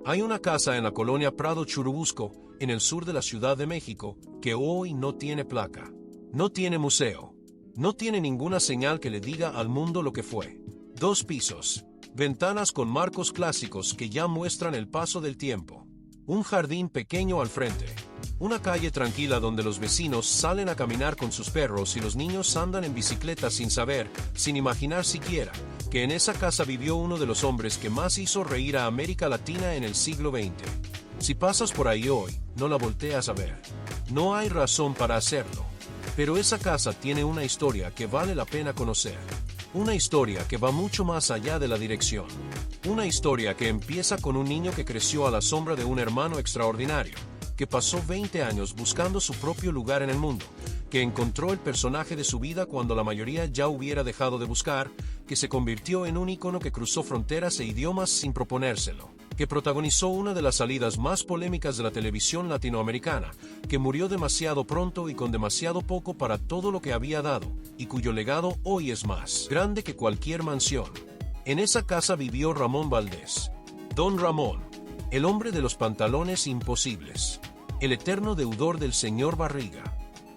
Hay una casa en la colonia Prado Churubusco, en el sur de la Ciudad de México, que hoy no tiene placa. No tiene museo. No tiene ninguna señal que le diga al mundo lo que fue. 2 pisos. Ventanas con marcos clásicos que ya muestran el paso del tiempo. Un jardín pequeño al frente. Una calle tranquila donde los vecinos salen a caminar con sus perros y los niños andan en bicicleta sin saber, sin imaginar siquiera, que en esa casa vivió uno de los hombres que más hizo reír a América Latina en el siglo XX. Si pasas por ahí hoy, no la volteas a ver. No hay razón para hacerlo. Pero esa casa tiene una historia que vale la pena conocer. Una historia que va mucho más allá de la dirección. Una historia que empieza con un niño que creció a la sombra de un hermano extraordinario, que pasó 20 años buscando su propio lugar en el mundo, que encontró el personaje de su vida cuando la mayoría ya hubiera dejado de buscar, que se convirtió en un ícono que cruzó fronteras e idiomas sin proponérselo, que protagonizó una de las salidas más polémicas de la televisión latinoamericana, que murió demasiado pronto y con demasiado poco para todo lo que había dado, y cuyo legado hoy es más grande que cualquier mansión. En esa casa vivió Ramón Valdés. Don Ramón, el hombre de los pantalones imposibles, el eterno deudor del señor Barriga,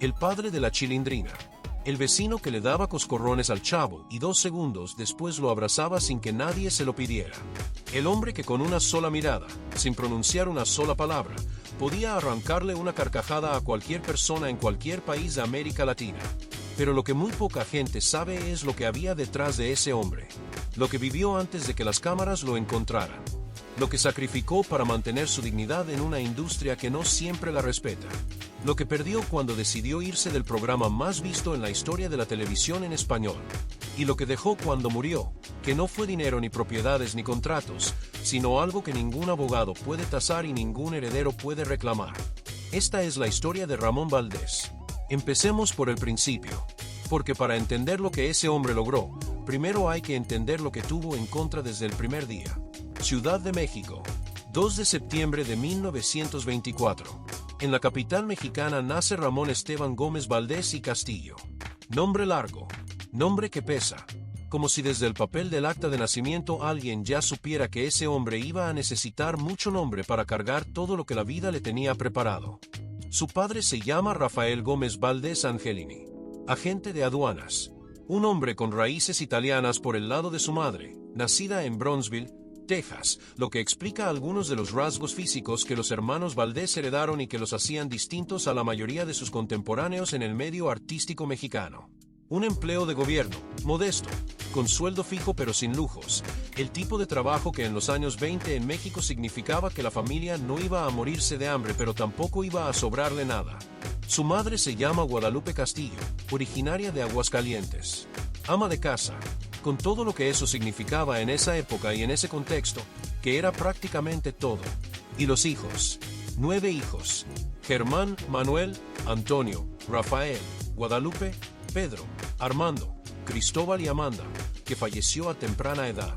el padre de la Chilindrina, el vecino que le daba coscorrones al chavo y 2 segundos después lo abrazaba sin que nadie se lo pidiera. El hombre que con una sola mirada, sin pronunciar una sola palabra, podía arrancarle una carcajada a cualquier persona en cualquier país de América Latina. Pero lo que muy poca gente sabe es lo que había detrás de ese hombre, lo que vivió antes de que las cámaras lo encontraran, lo que sacrificó para mantener su dignidad en una industria que no siempre la respeta, lo que perdió cuando decidió irse del programa más visto en la historia de la televisión en español, y lo que dejó cuando murió, que no fue dinero ni propiedades ni contratos, sino algo que ningún abogado puede tasar y ningún heredero puede reclamar. Esta es la historia de Ramón Valdés. Empecemos por el principio, porque para entender lo que ese hombre logró, primero hay que entender lo que tuvo en contra desde el primer día. Ciudad de México, 2 de septiembre de 1924. En la capital mexicana nace Ramón Esteban Gómez Valdés y Castillo. Nombre largo, nombre que pesa, como si desde el papel del acta de nacimiento alguien ya supiera que ese hombre iba a necesitar mucho nombre para cargar todo lo que la vida le tenía preparado. Su padre se llama Rafael Gómez Valdés Angelini, agente de aduanas, un hombre con raíces italianas por el lado de su madre, nacida en Brownsville, Texas, lo que explica algunos de los rasgos físicos que los hermanos Valdés heredaron y que los hacían distintos a la mayoría de sus contemporáneos en el medio artístico mexicano. Un empleo de gobierno, modesto, con sueldo fijo pero sin lujos, el tipo de trabajo que en los años 20 en México significaba que la familia no iba a morirse de hambre pero tampoco iba a sobrarle nada. Su madre se llama Guadalupe Castillo, originaria de Aguascalientes. Ama de casa, con todo lo que eso significaba en esa época y en ese contexto, que era prácticamente todo. Y los hijos, 9 hijos, Germán, Manuel, Antonio, Rafael, Guadalupe, Pedro, Armando, Cristóbal y Amanda, que falleció a temprana edad.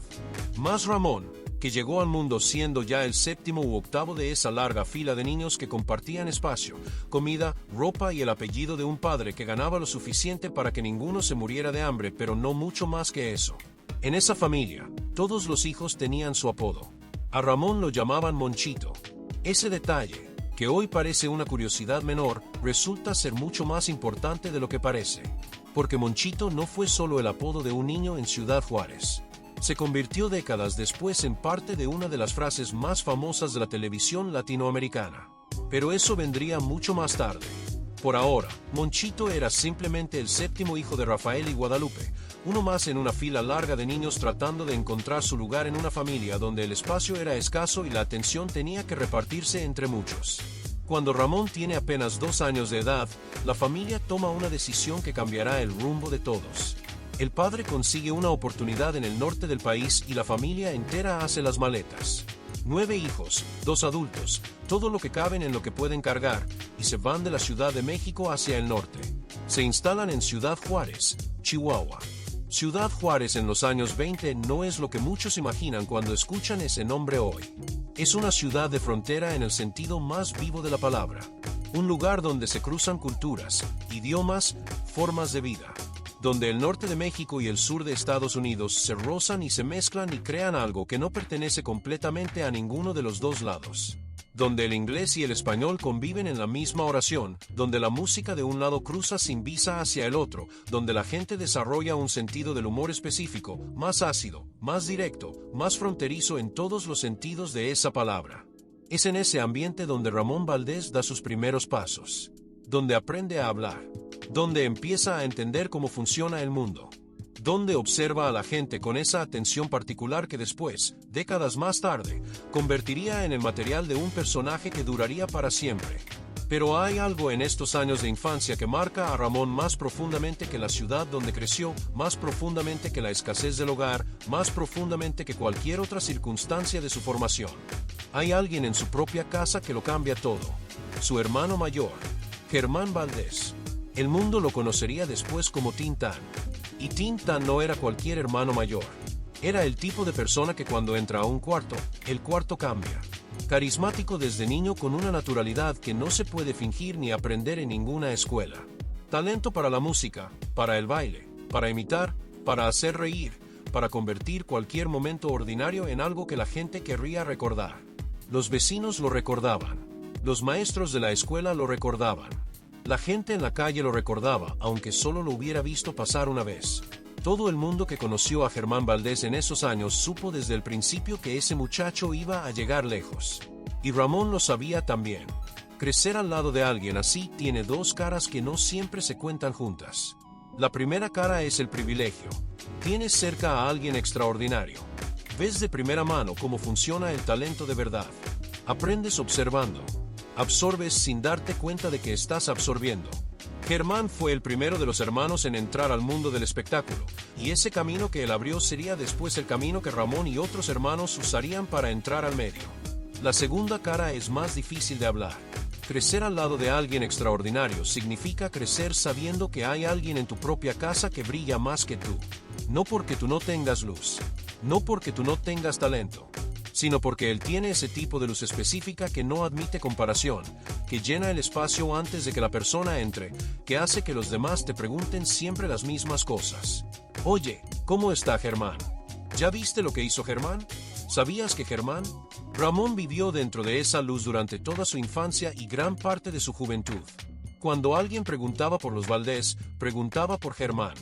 Más Ramón, que llegó al mundo siendo ya el 7º u 8º de esa larga fila de niños que compartían espacio, comida, ropa y el apellido de un padre que ganaba lo suficiente para que ninguno se muriera de hambre, pero no mucho más que eso. En esa familia, todos los hijos tenían su apodo. A Ramón lo llamaban Monchito. Ese detalle, que hoy parece una curiosidad menor, resulta ser mucho más importante de lo que parece. Porque Monchito no fue solo el apodo de un niño en Ciudad Juárez. Se convirtió décadas después en parte de una de las frases más famosas de la televisión latinoamericana. Pero eso vendría mucho más tarde. Por ahora, Monchito era simplemente el 7º hijo de Rafael y Guadalupe, uno más en una fila larga de niños tratando de encontrar su lugar en una familia donde el espacio era escaso y la atención tenía que repartirse entre muchos. Cuando Ramón tiene apenas 2 años de edad, la familia toma una decisión que cambiará el rumbo de todos. El padre consigue una oportunidad en el norte del país y la familia entera hace las maletas. 9 hijos, 2 adultos, todo lo que caben en lo que pueden cargar, y se van de la Ciudad de México hacia el norte. Se instalan en Ciudad Juárez, Chihuahua. Ciudad Juárez en los años 20 no es lo que muchos imaginan cuando escuchan ese nombre hoy. Es una ciudad de frontera en el sentido más vivo de la palabra. Un lugar donde se cruzan culturas, idiomas, formas de vida. donde el norte de México y el sur de Estados Unidos se rozan y se mezclan y crean algo que no pertenece completamente a ninguno de los dos lados, donde el inglés y el español conviven en la misma oración, donde la música de un lado cruza sin visa hacia el otro, donde la gente desarrolla un sentido del humor específico, más ácido, más directo, más fronterizo en todos los sentidos de esa palabra. Es en ese ambiente donde Ramón Valdés da sus primeros pasos, donde aprende a hablar, donde empieza a entender cómo funciona el mundo, donde observa a la gente con esa atención particular que después, décadas más tarde, convertiría en el material de un personaje que duraría para siempre. Pero hay algo en estos años de infancia que marca a Ramón más profundamente que la ciudad donde creció, más profundamente que la escasez del hogar, más profundamente que cualquier otra circunstancia de su formación. Hay alguien en su propia casa que lo cambia todo. Su hermano mayor, Germán Valdés. El mundo lo conocería después como Tintán. Y Tintán no era cualquier hermano mayor. Era el tipo de persona que cuando entra a un cuarto, el cuarto cambia. Carismático desde niño con una naturalidad que no se puede fingir ni aprender en ninguna escuela. Talento para la música, para el baile, para imitar, para hacer reír, para convertir cualquier momento ordinario en algo que la gente querría recordar. Los vecinos lo recordaban. Los maestros de la escuela lo recordaban. La gente en la calle lo recordaba, aunque solo lo hubiera visto pasar una vez. Todo el mundo que conoció a Germán Valdés en esos años supo desde el principio que ese muchacho iba a llegar lejos. Y Ramón lo sabía también. Crecer al lado de alguien así tiene dos caras que no siempre se cuentan juntas. La primera cara es el privilegio. Tienes cerca a alguien extraordinario. Ves de primera mano cómo funciona el talento de verdad. Aprendes observando. Absorbes sin darte cuenta de que estás absorbiendo. Germán fue el primero de los hermanos en entrar al mundo del espectáculo, y ese camino que él abrió sería después el camino que Ramón y otros hermanos usarían para entrar al medio. La segunda cara es más difícil de hablar. Crecer al lado de alguien extraordinario significa crecer sabiendo que hay alguien en tu propia casa que brilla más que tú. No porque tú no tengas luz, no porque tú no tengas talento, sino porque él tiene ese tipo de luz específica que no admite comparación, que llena el espacio antes de que la persona entre, que hace que los demás te pregunten siempre las mismas cosas. Oye, ¿cómo está Germán? ¿Ya viste lo que hizo Germán? ¿Sabías que Germán? Ramón vivió dentro de esa luz durante toda su infancia y gran parte de su juventud. Cuando alguien preguntaba por los Valdés, preguntaba por Germán.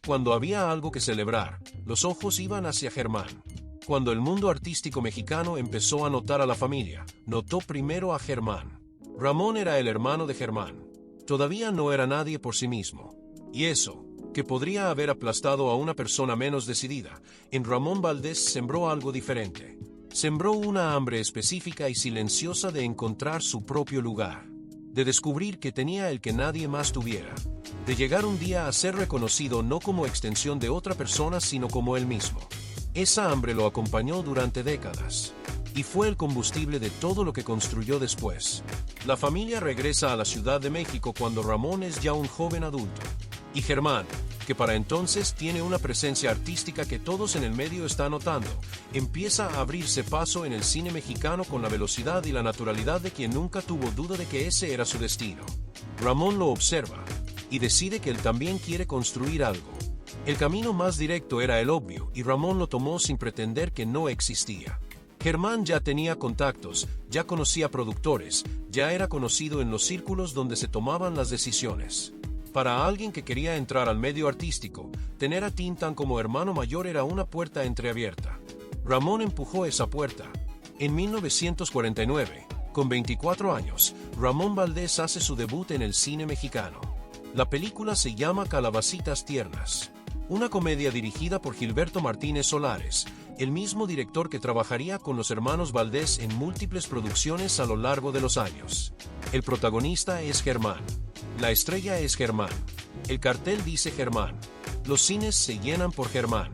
Cuando había algo que celebrar, los ojos iban hacia Germán. Cuando el mundo artístico mexicano empezó a notar a la familia, notó primero a Germán. Ramón era el hermano de Germán. Todavía no era nadie por sí mismo. Y eso, que podría haber aplastado a una persona menos decidida, en Ramón Valdés sembró algo diferente. Sembró una hambre específica y silenciosa de encontrar su propio lugar. De descubrir que tenía el que nadie más tuviera. De llegar un día a ser reconocido no como extensión de otra persona sino como él mismo. Esa hambre lo acompañó durante décadas, y fue el combustible de todo lo que construyó después. La familia regresa a la Ciudad de México cuando Ramón es ya un joven adulto. Y Germán, que para entonces tiene una presencia artística que todos en el medio están notando, empieza a abrirse paso en el cine mexicano con la velocidad y la naturalidad de quien nunca tuvo duda de que ese era su destino. Ramón lo observa, y decide que él también quiere construir algo. El camino más directo era el obvio, y Ramón lo tomó sin pretender que no existía. Germán ya tenía contactos, ya conocía productores, ya era conocido en los círculos donde se tomaban las decisiones. Para alguien que quería entrar al medio artístico, tener a Tintán como hermano mayor era una puerta entreabierta. Ramón empujó esa puerta. En 1949, con 24 años, Ramón Valdés hace su debut en el cine mexicano. La película se llama Calabacitas Tiernas. Una comedia dirigida por Gilberto Martínez Solares, el mismo director que trabajaría con los hermanos Valdés en múltiples producciones a lo largo de los años. El protagonista es Germán. La estrella es Germán. El cartel dice Germán. Los cines se llenan por Germán.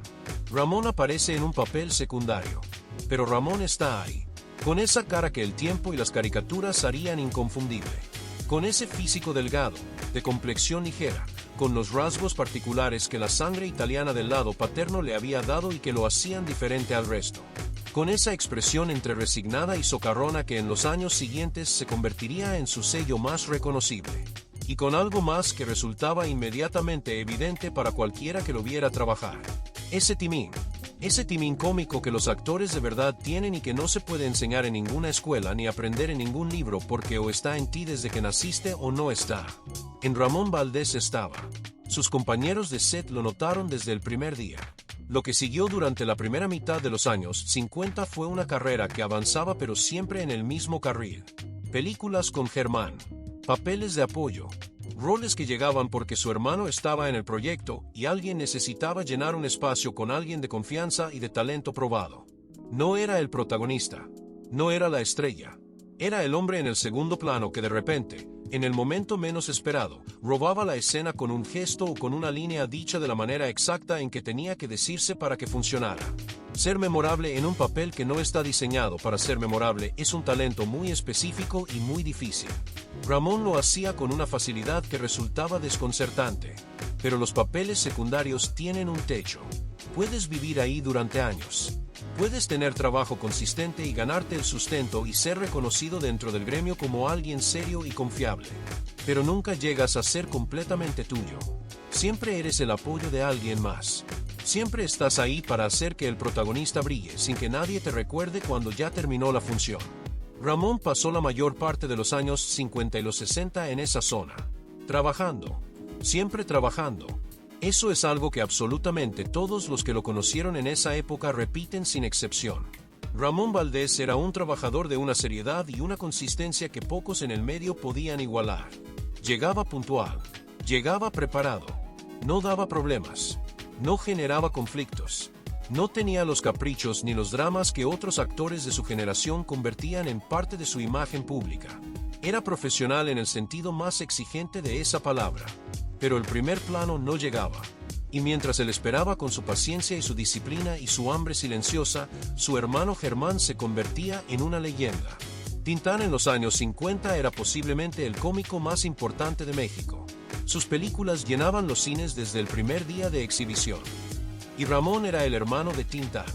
Ramón aparece en un papel secundario. Pero Ramón está ahí. Con esa cara que el tiempo y las caricaturas harían inconfundible. Con ese físico delgado, de complexión ligera, con los rasgos particulares que la sangre italiana del lado paterno le había dado y que lo hacían diferente al resto. Con esa expresión entre resignada y socarrona que en los años siguientes se convertiría en su sello más reconocible. y con algo más que resultaba inmediatamente evidente para cualquiera que lo viera trabajar. Ese timín cómico que los actores de verdad tienen y que no se puede enseñar en ninguna escuela ni aprender en ningún libro porque o está en ti desde que naciste o no está. En Ramón Valdés estaba. Sus compañeros de set lo notaron desde el primer día. Lo que siguió durante la primera mitad de los años 50 fue una carrera que avanzaba pero siempre en el mismo carril. Películas con Germán, papeles de apoyo, roles que llegaban porque su hermano estaba en el proyecto y alguien necesitaba llenar un espacio con alguien de confianza y de talento probado. No era el protagonista, no era la estrella, era el hombre en el segundo plano que de repente, en el momento menos esperado, robaba la escena con un gesto o con una línea dicha de la manera exacta en que tenía que decirse para que funcionara. Ser memorable en un papel que no está diseñado para ser memorable es un talento muy específico y muy difícil. Ramón lo hacía con una facilidad que resultaba desconcertante. Pero los papeles secundarios tienen un techo. Puedes vivir ahí durante años. Puedes tener trabajo consistente y ganarte el sustento y ser reconocido dentro del gremio como alguien serio y confiable. Pero nunca llegas a ser completamente tuyo. Siempre eres el apoyo de alguien más. Siempre estás ahí para hacer que el protagonista brille sin que nadie te recuerde cuando ya terminó la función. Ramón pasó la mayor parte de los años 50 y los 60 en esa zona. Trabajando. Siempre trabajando. Eso es algo que absolutamente todos los que lo conocieron en esa época repiten sin excepción. Ramón Valdés era un trabajador de una seriedad y una consistencia que pocos en el medio podían igualar. Llegaba puntual. Llegaba preparado. No daba problemas. No generaba conflictos. No tenía los caprichos ni los dramas que otros actores de su generación convertían en parte de su imagen pública. Era profesional en el sentido más exigente de esa palabra. Pero el primer plano no llegaba. Y mientras él esperaba con su paciencia y su disciplina y su hambre silenciosa, su hermano Germán se convertía en una leyenda. Tintán en los años 50 era posiblemente el cómico más importante de México. Sus películas llenaban los cines desde el primer día de exhibición. Y Ramón era el hermano de Tintán.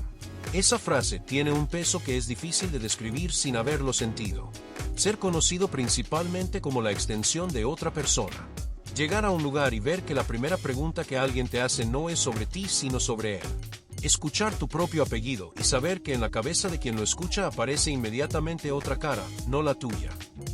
Esa frase tiene un peso que es difícil de describir sin haberlo sentido. Ser conocido principalmente como la extensión de otra persona. Llegar a un lugar y ver que la primera pregunta que alguien te hace no es sobre ti sino sobre él. Escuchar tu propio apellido y saber que en la cabeza de quien lo escucha aparece inmediatamente otra cara, no la tuya.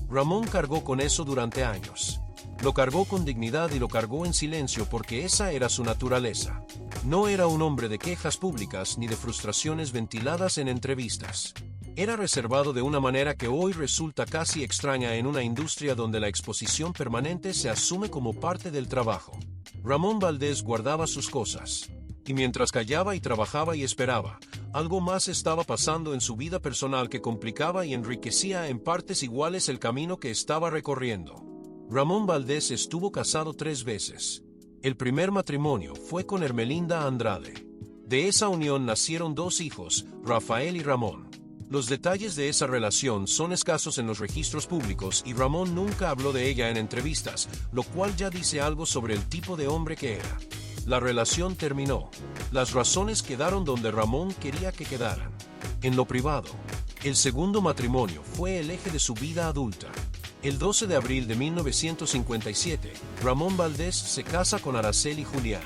Ramón cargó con eso durante años. Lo cargó con dignidad y lo cargó en silencio porque esa era su naturaleza. No era un hombre de quejas públicas ni de frustraciones ventiladas en entrevistas. Era reservado de una manera que hoy resulta casi extraña en una industria donde la exposición permanente se asume como parte del trabajo. Ramón Valdés guardaba sus cosas. Y mientras callaba y trabajaba y esperaba, algo más estaba pasando en su vida personal que complicaba y enriquecía en partes iguales el camino que estaba recorriendo. Ramón Valdés estuvo casado 3 veces. El primer matrimonio fue con Hermelinda Andrade. De esa unión nacieron 2 hijos, Rafael y Ramón. Los detalles de esa relación son escasos en los registros públicos y Ramón nunca habló de ella en entrevistas, lo cual ya dice algo sobre el tipo de hombre que era. La relación terminó. Las razones quedaron donde Ramón quería que quedaran. En lo privado. El segundo matrimonio fue el eje de su vida adulta. El 12 de abril de 1957, Ramón Valdés se casa con Araceli Julián.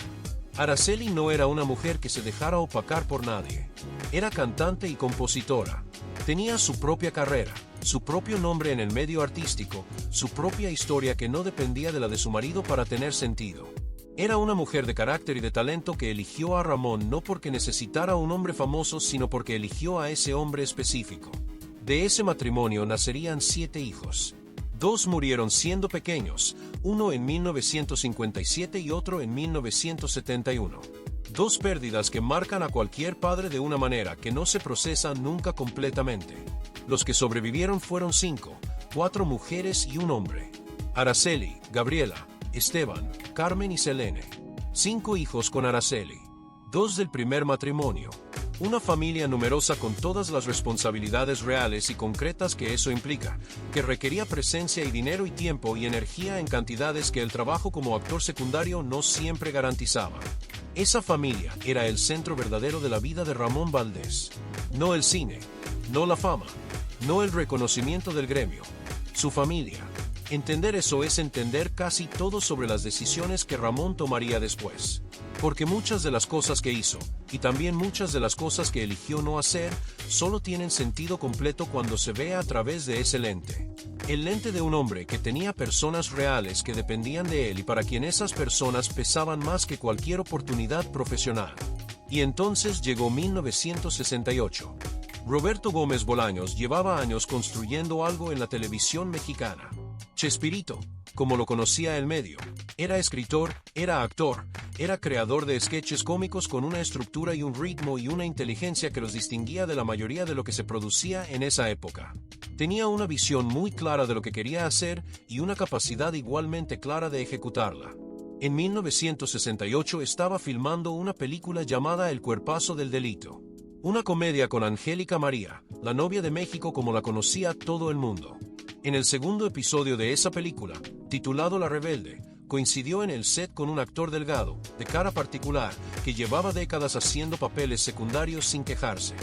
Araceli no era una mujer que se dejara opacar por nadie. Era cantante y compositora. Tenía su propia carrera, su propio nombre en el medio artístico, su propia historia que no dependía de la de su marido para tener sentido. Era una mujer de carácter y de talento que eligió a Ramón no porque necesitara un hombre famoso, sino porque eligió a ese hombre específico. De ese matrimonio nacerían 7 hijos. 2 murieron siendo pequeños, uno en 1957 y otro en 1971. 2 pérdidas que marcan a cualquier padre de una manera que no se procesa nunca completamente. Los que sobrevivieron fueron 5, 4 mujeres y un hombre. Araceli, Gabriela, Esteban, Carmen y Selene. 5 hijos con Araceli. 2 del primer matrimonio. Una familia numerosa con todas las responsabilidades reales y concretas que eso implica, que requería presencia y dinero y tiempo y energía en cantidades que el trabajo como actor secundario no siempre garantizaba. Esa familia era el centro verdadero de la vida de Ramón Valdés. No el cine, no la fama, no el reconocimiento del gremio. Su familia. Entender eso es entender casi todo sobre las decisiones que Ramón tomaría después. Porque muchas de las cosas que hizo, y también muchas de las cosas que eligió no hacer, solo tienen sentido completo cuando se ve a través de ese lente. El lente de un hombre que tenía personas reales que dependían de él y para quien esas personas pesaban más que cualquier oportunidad profesional. Y entonces llegó 1968. Roberto Gómez Bolaños llevaba años construyendo algo en la televisión mexicana. Chespirito, como lo conocía el medio, era escritor, era actor, era creador de sketches cómicos con una estructura y un ritmo y una inteligencia que los distinguía de la mayoría de lo que se producía en esa época. Tenía una visión muy clara de lo que quería hacer y una capacidad igualmente clara de ejecutarla. En 1968 estaba filmando una película llamada El cuerpazo del delito. Una comedia con Angélica María, la novia de México como la conocía todo el mundo. En el segundo episodio de esa película, titulado La Rebelde, coincidió en el set con un actor delgado, de cara particular, que llevaba décadas haciendo papeles secundarios sin quejarse.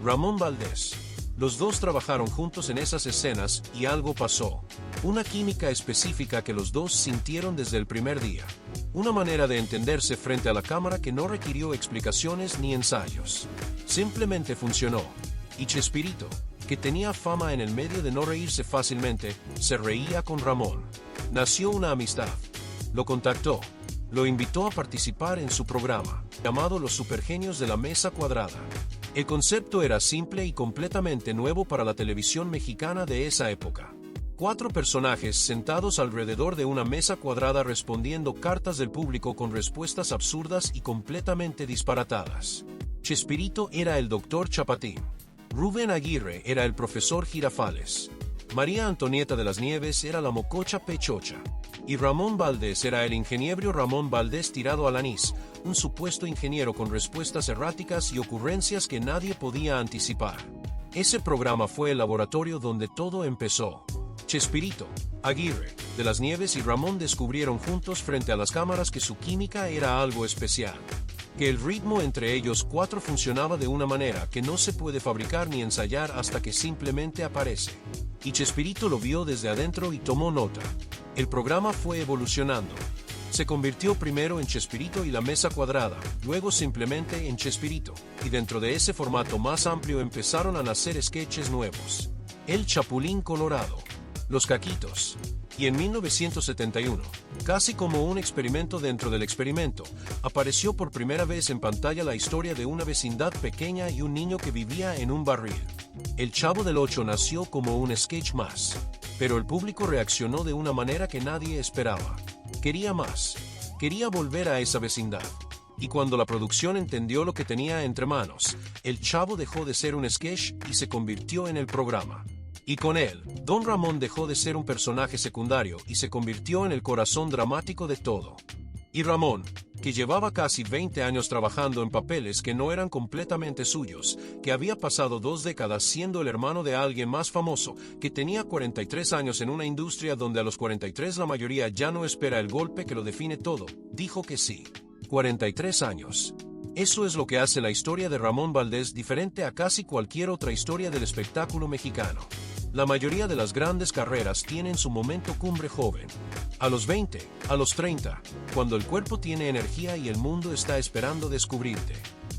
Ramón Valdés. Los dos trabajaron juntos en esas escenas y algo pasó. Una química específica que los dos sintieron desde el primer día. Una manera de entenderse frente a la cámara que no requirió explicaciones ni ensayos. Simplemente funcionó. Y Chespirito, que tenía fama en el medio de no reírse fácilmente, se reía con Ramón. Nació una amistad. Lo contactó. Lo invitó a participar en su programa, llamado Los Supergenios de la Mesa Cuadrada. El concepto era simple y completamente nuevo para la televisión mexicana de esa época. 4 personajes sentados alrededor de una mesa cuadrada respondiendo cartas del público con respuestas absurdas y completamente disparatadas. Chespirito era el Dr. Chapatín. Rubén Aguirre era el profesor Girafales. María Antonieta de las Nieves era la mococha pechocha. Y Ramón Valdés era el ingeniero Ramón Valdés tirado al anís, un supuesto ingeniero con respuestas erráticas y ocurrencias que nadie podía anticipar. Ese programa fue el laboratorio donde todo empezó. Chespirito, Aguirre, de las Nieves y Ramón descubrieron juntos frente a las cámaras que su química era algo especial. Que el ritmo entre ellos 4 funcionaba de una manera que no se puede fabricar ni ensayar hasta que simplemente aparece. Y Chespirito lo vio desde adentro y tomó nota. El programa fue evolucionando. Se convirtió primero en Chespirito y la Mesa Cuadrada, luego simplemente en Chespirito, y dentro de ese formato más amplio empezaron a nacer sketches nuevos. El Chapulín Colorado, Los Caquitos. Y en 1971, casi como un experimento dentro del experimento, apareció por primera vez en pantalla la historia de una vecindad pequeña y un niño que vivía en un barril. El Chavo del Ocho nació como un sketch más, pero el público reaccionó de una manera que nadie esperaba. Quería más. Quería volver a esa vecindad. Y cuando la producción entendió lo que tenía entre manos, el Chavo dejó de ser un sketch y se convirtió en el programa. Y con él, Don Ramón dejó de ser un personaje secundario y se convirtió en el corazón dramático de todo. Y Ramón, que llevaba casi 20 años trabajando en papeles que no eran completamente suyos, que había pasado 2 décadas siendo el hermano de alguien más famoso, que tenía 43 años en una industria donde a los 43 la mayoría ya no espera el golpe que lo define todo, dijo que sí. 43 años. Eso es lo que hace la historia de Ramón Valdés diferente a casi cualquier otra historia del espectáculo mexicano. La mayoría de las grandes carreras tienen su momento cumbre joven. A los 20, a los 30, cuando el cuerpo tiene energía y el mundo está esperando descubrirte.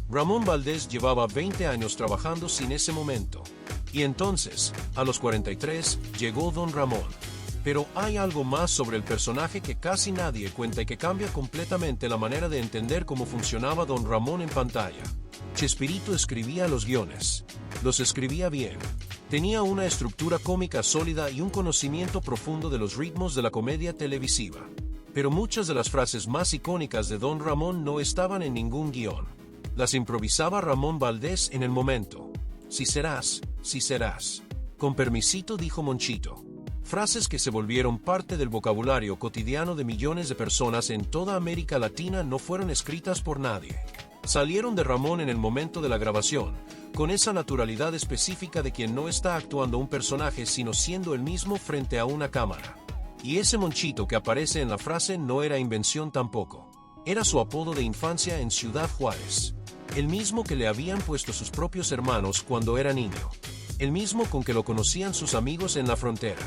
Ramón Valdés llevaba 20 años trabajando sin ese momento. Y entonces, a los 43, llegó Don Ramón. Pero hay algo más sobre el personaje que casi nadie cuenta y que cambia completamente la manera de entender cómo funcionaba Don Ramón en pantalla. Chespirito escribía los guiones. Los escribía bien. Tenía una estructura cómica sólida y un conocimiento profundo de los ritmos de la comedia televisiva. Pero muchas de las frases más icónicas de Don Ramón no estaban en ningún guión. Las improvisaba Ramón Valdés en el momento. Si serás, si serás. Con permisito, dijo Monchito. Frases que se volvieron parte del vocabulario cotidiano de millones de personas en toda América Latina no fueron escritas por nadie. Salieron de Ramón en el momento de la grabación, con esa naturalidad específica de quien no está actuando un personaje sino siendo el mismo frente a una cámara. Y ese Monchito que aparece en la frase no era invención tampoco. Era su apodo de infancia en Ciudad Juárez. El mismo que le habían puesto sus propios hermanos cuando era niño. El mismo con que lo conocían sus amigos en la frontera.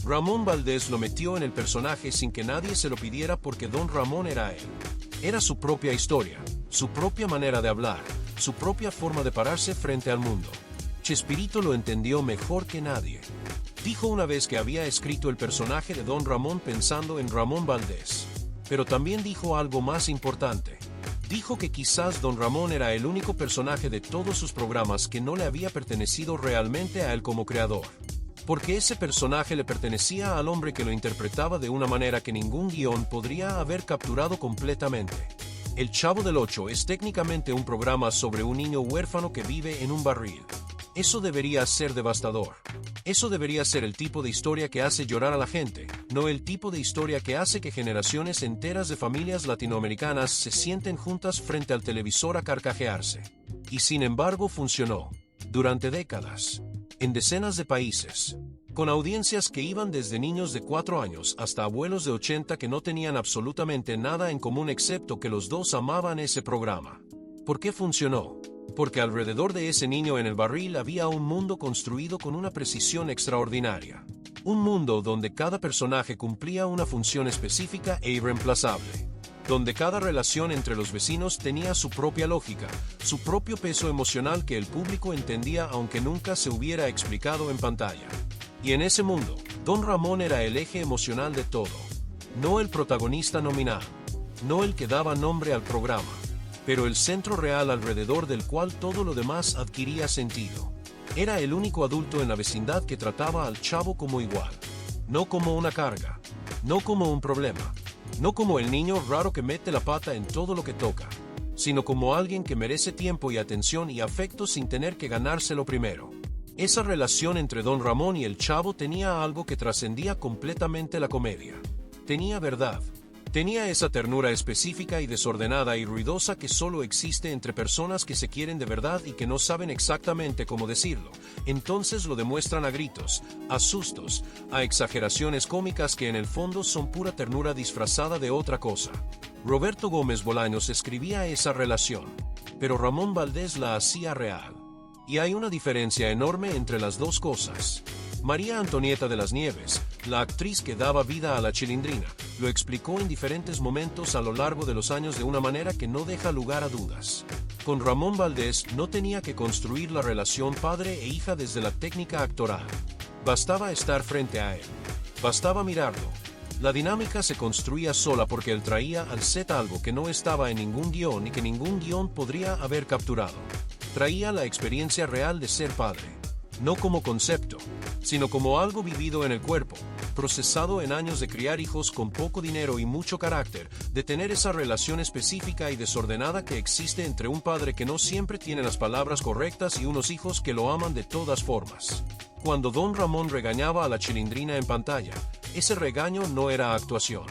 Ramón Valdés lo metió en el personaje sin que nadie se lo pidiera porque Don Ramón era él. Era su propia historia, su propia manera de hablar, su propia forma de pararse frente al mundo. Chespirito lo entendió mejor que nadie. Dijo una vez que había escrito el personaje de Don Ramón pensando en Ramón Valdés. Pero también dijo algo más importante. Dijo que quizás Don Ramón era el único personaje de todos sus programas que no le había pertenecido realmente a él como creador. Porque ese personaje le pertenecía al hombre que lo interpretaba de una manera que ningún guión podría haber capturado completamente. El Chavo del Ocho es técnicamente un programa sobre un niño huérfano que vive en un barril. Eso debería ser devastador. Eso debería ser el tipo de historia que hace llorar a la gente, no el tipo de historia que hace que generaciones enteras de familias latinoamericanas se sienten juntas frente al televisor a carcajearse. Y sin embargo funcionó. Durante décadas. En decenas de países. Con audiencias que iban desde niños de 4 años hasta abuelos de 80 que no tenían absolutamente nada en común excepto que los dos amaban ese programa. ¿Por qué funcionó? Porque alrededor de ese niño en el barril había un mundo construido con una precisión extraordinaria. Un mundo donde cada personaje cumplía una función específica e irreemplazable. Donde cada relación entre los vecinos tenía su propia lógica, su propio peso emocional que el público entendía aunque nunca se hubiera explicado en pantalla. Y en ese mundo, Don Ramón era el eje emocional de todo. No el protagonista nominal. No el que daba nombre al programa. Pero el centro real alrededor del cual todo lo demás adquiría sentido. Era el único adulto en la vecindad que trataba al chavo como igual. No como una carga. No como un problema. No como el niño raro que mete la pata en todo lo que toca, sino como alguien que merece tiempo y atención y afecto sin tener que ganárselo primero. Esa relación entre Don Ramón y el Chavo tenía algo que trascendía completamente la comedia. Tenía verdad. Tenía esa ternura específica y desordenada y ruidosa que solo existe entre personas que se quieren de verdad y que no saben exactamente cómo decirlo. Entonces lo demuestran a gritos, a sustos, a exageraciones cómicas que en el fondo son pura ternura disfrazada de otra cosa. Roberto Gómez Bolaños escribía esa relación, pero Ramón Valdés la hacía real. Y hay una diferencia enorme entre las dos cosas. María Antonieta de las Nieves, la actriz que daba vida a la Chilindrina, lo explicó en diferentes momentos a lo largo de los años de una manera que no deja lugar a dudas. Con Ramón Valdés no tenía que construir la relación padre e hija desde la técnica actoral. Bastaba estar frente a él. Bastaba mirarlo. La dinámica se construía sola porque él traía al set algo que no estaba en ningún guión y que ningún guión podría haber capturado. Traía la experiencia real de ser padre. No como concepto, sino como algo vivido en el cuerpo, procesado en años de criar hijos con poco dinero y mucho carácter, de tener esa relación específica y desordenada que existe entre un padre que no siempre tiene las palabras correctas y unos hijos que lo aman de todas formas. Cuando Don Ramón regañaba a la Chilindrina en pantalla, ese regaño no era actuación,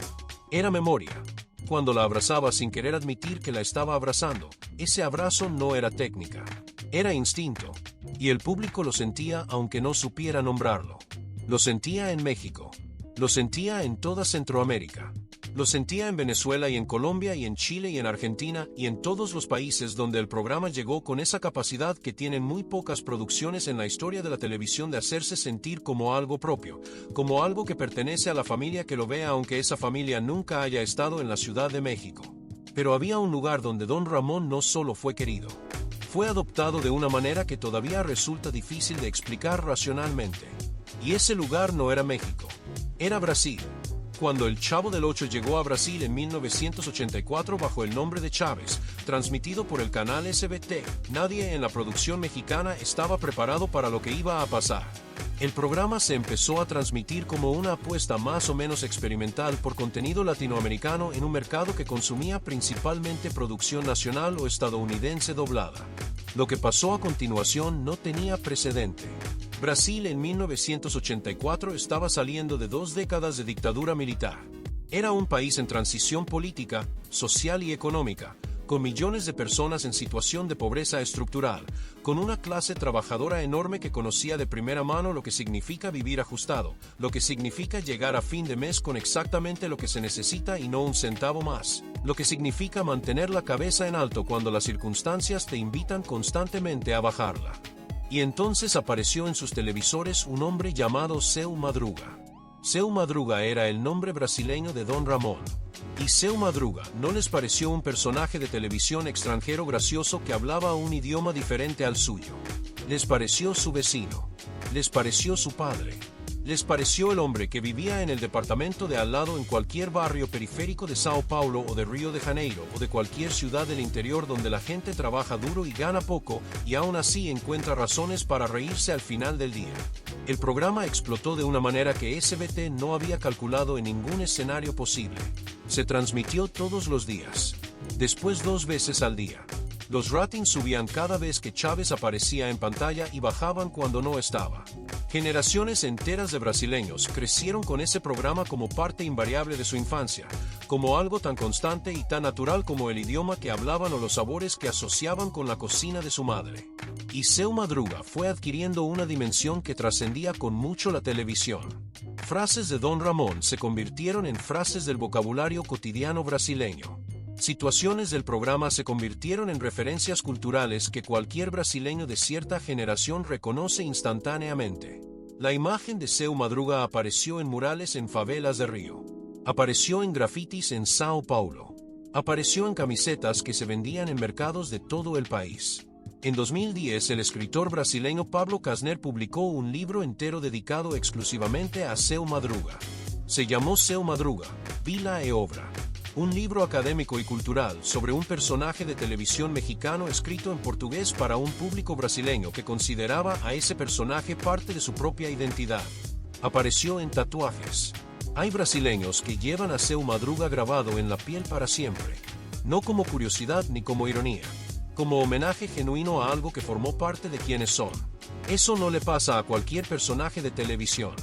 era memoria. Cuando la abrazaba sin querer admitir que la estaba abrazando, ese abrazo no era técnica, era instinto. Y el público lo sentía aunque no supiera nombrarlo. Lo sentía en México. Lo sentía en toda Centroamérica. Lo sentía en Venezuela y en Colombia y en Chile y en Argentina y en todos los países donde el programa llegó con esa capacidad que tienen muy pocas producciones en la historia de la televisión de hacerse sentir como algo propio, como algo que pertenece a la familia que lo vea aunque esa familia nunca haya estado en la Ciudad de México. Pero había un lugar donde Don Ramón no solo fue querido. Fue adoptado de una manera que todavía resulta difícil de explicar racionalmente. Y ese lugar no era México, era Brasil. Cuando el Chavo del Ocho llegó a Brasil en 1984 bajo el nombre de Chávez, transmitido por el canal SBT, nadie en la producción mexicana estaba preparado para lo que iba a pasar. El programa se empezó a transmitir como una apuesta más o menos experimental por contenido latinoamericano en un mercado que consumía principalmente producción nacional o estadounidense doblada. Lo que pasó a continuación no tenía precedente. Brasil en 1984 estaba saliendo de 2 décadas de dictadura militar. Era un país en transición política, social y económica, con millones de personas en situación de pobreza estructural, con una clase trabajadora enorme que conocía de primera mano lo que significa vivir ajustado, lo que significa llegar a fin de mes con exactamente lo que se necesita y no un centavo más, lo que significa mantener la cabeza en alto cuando las circunstancias te invitan constantemente a bajarla. Y entonces apareció en sus televisores un hombre llamado Seu Madruga. Seu Madruga era el nombre brasileño de Don Ramón. Y Seu Madruga no les pareció un personaje de televisión extranjero gracioso que hablaba un idioma diferente al suyo. Les pareció su vecino. Les pareció su padre. Les pareció el hombre que vivía en el departamento de al lado en cualquier barrio periférico de Sao Paulo o de Río de Janeiro o de cualquier ciudad del interior donde la gente trabaja duro y gana poco y aún así encuentra razones para reírse al final del día. El programa explotó de una manera que SBT no había calculado en ningún escenario posible. Se transmitió todos los días. Después 2 veces al día. Los ratings subían cada vez que Chávez aparecía en pantalla y bajaban cuando no estaba. Generaciones enteras de brasileños crecieron con ese programa como parte invariable de su infancia, como algo tan constante y tan natural como el idioma que hablaban o los sabores que asociaban con la cocina de su madre. Y Seu Madruga fue adquiriendo una dimensión que trascendía con mucho la televisión. Frases de Don Ramón se convirtieron en frases del vocabulario cotidiano brasileño. Situaciones del programa se convirtieron en referencias culturales que cualquier brasileño de cierta generación reconoce instantáneamente. La imagen de Seu Madruga apareció en murales en favelas de Río. Apareció en grafitis en Sao Paulo. Apareció en camisetas que se vendían en mercados de todo el país. En 2010, el escritor brasileño Pablo Kasner publicó un libro entero dedicado exclusivamente a Seu Madruga. Se llamó Seu Madruga, Vida e Obra. Un libro académico y cultural sobre un personaje de televisión mexicano escrito en portugués para un público brasileño que consideraba a ese personaje parte de su propia identidad. Apareció en tatuajes. Hay brasileños que llevan a Seu Madruga grabado en la piel para siempre. No como curiosidad ni como ironía. Como homenaje genuino a algo que formó parte de quienes son. Eso no le pasa a cualquier personaje de televisión.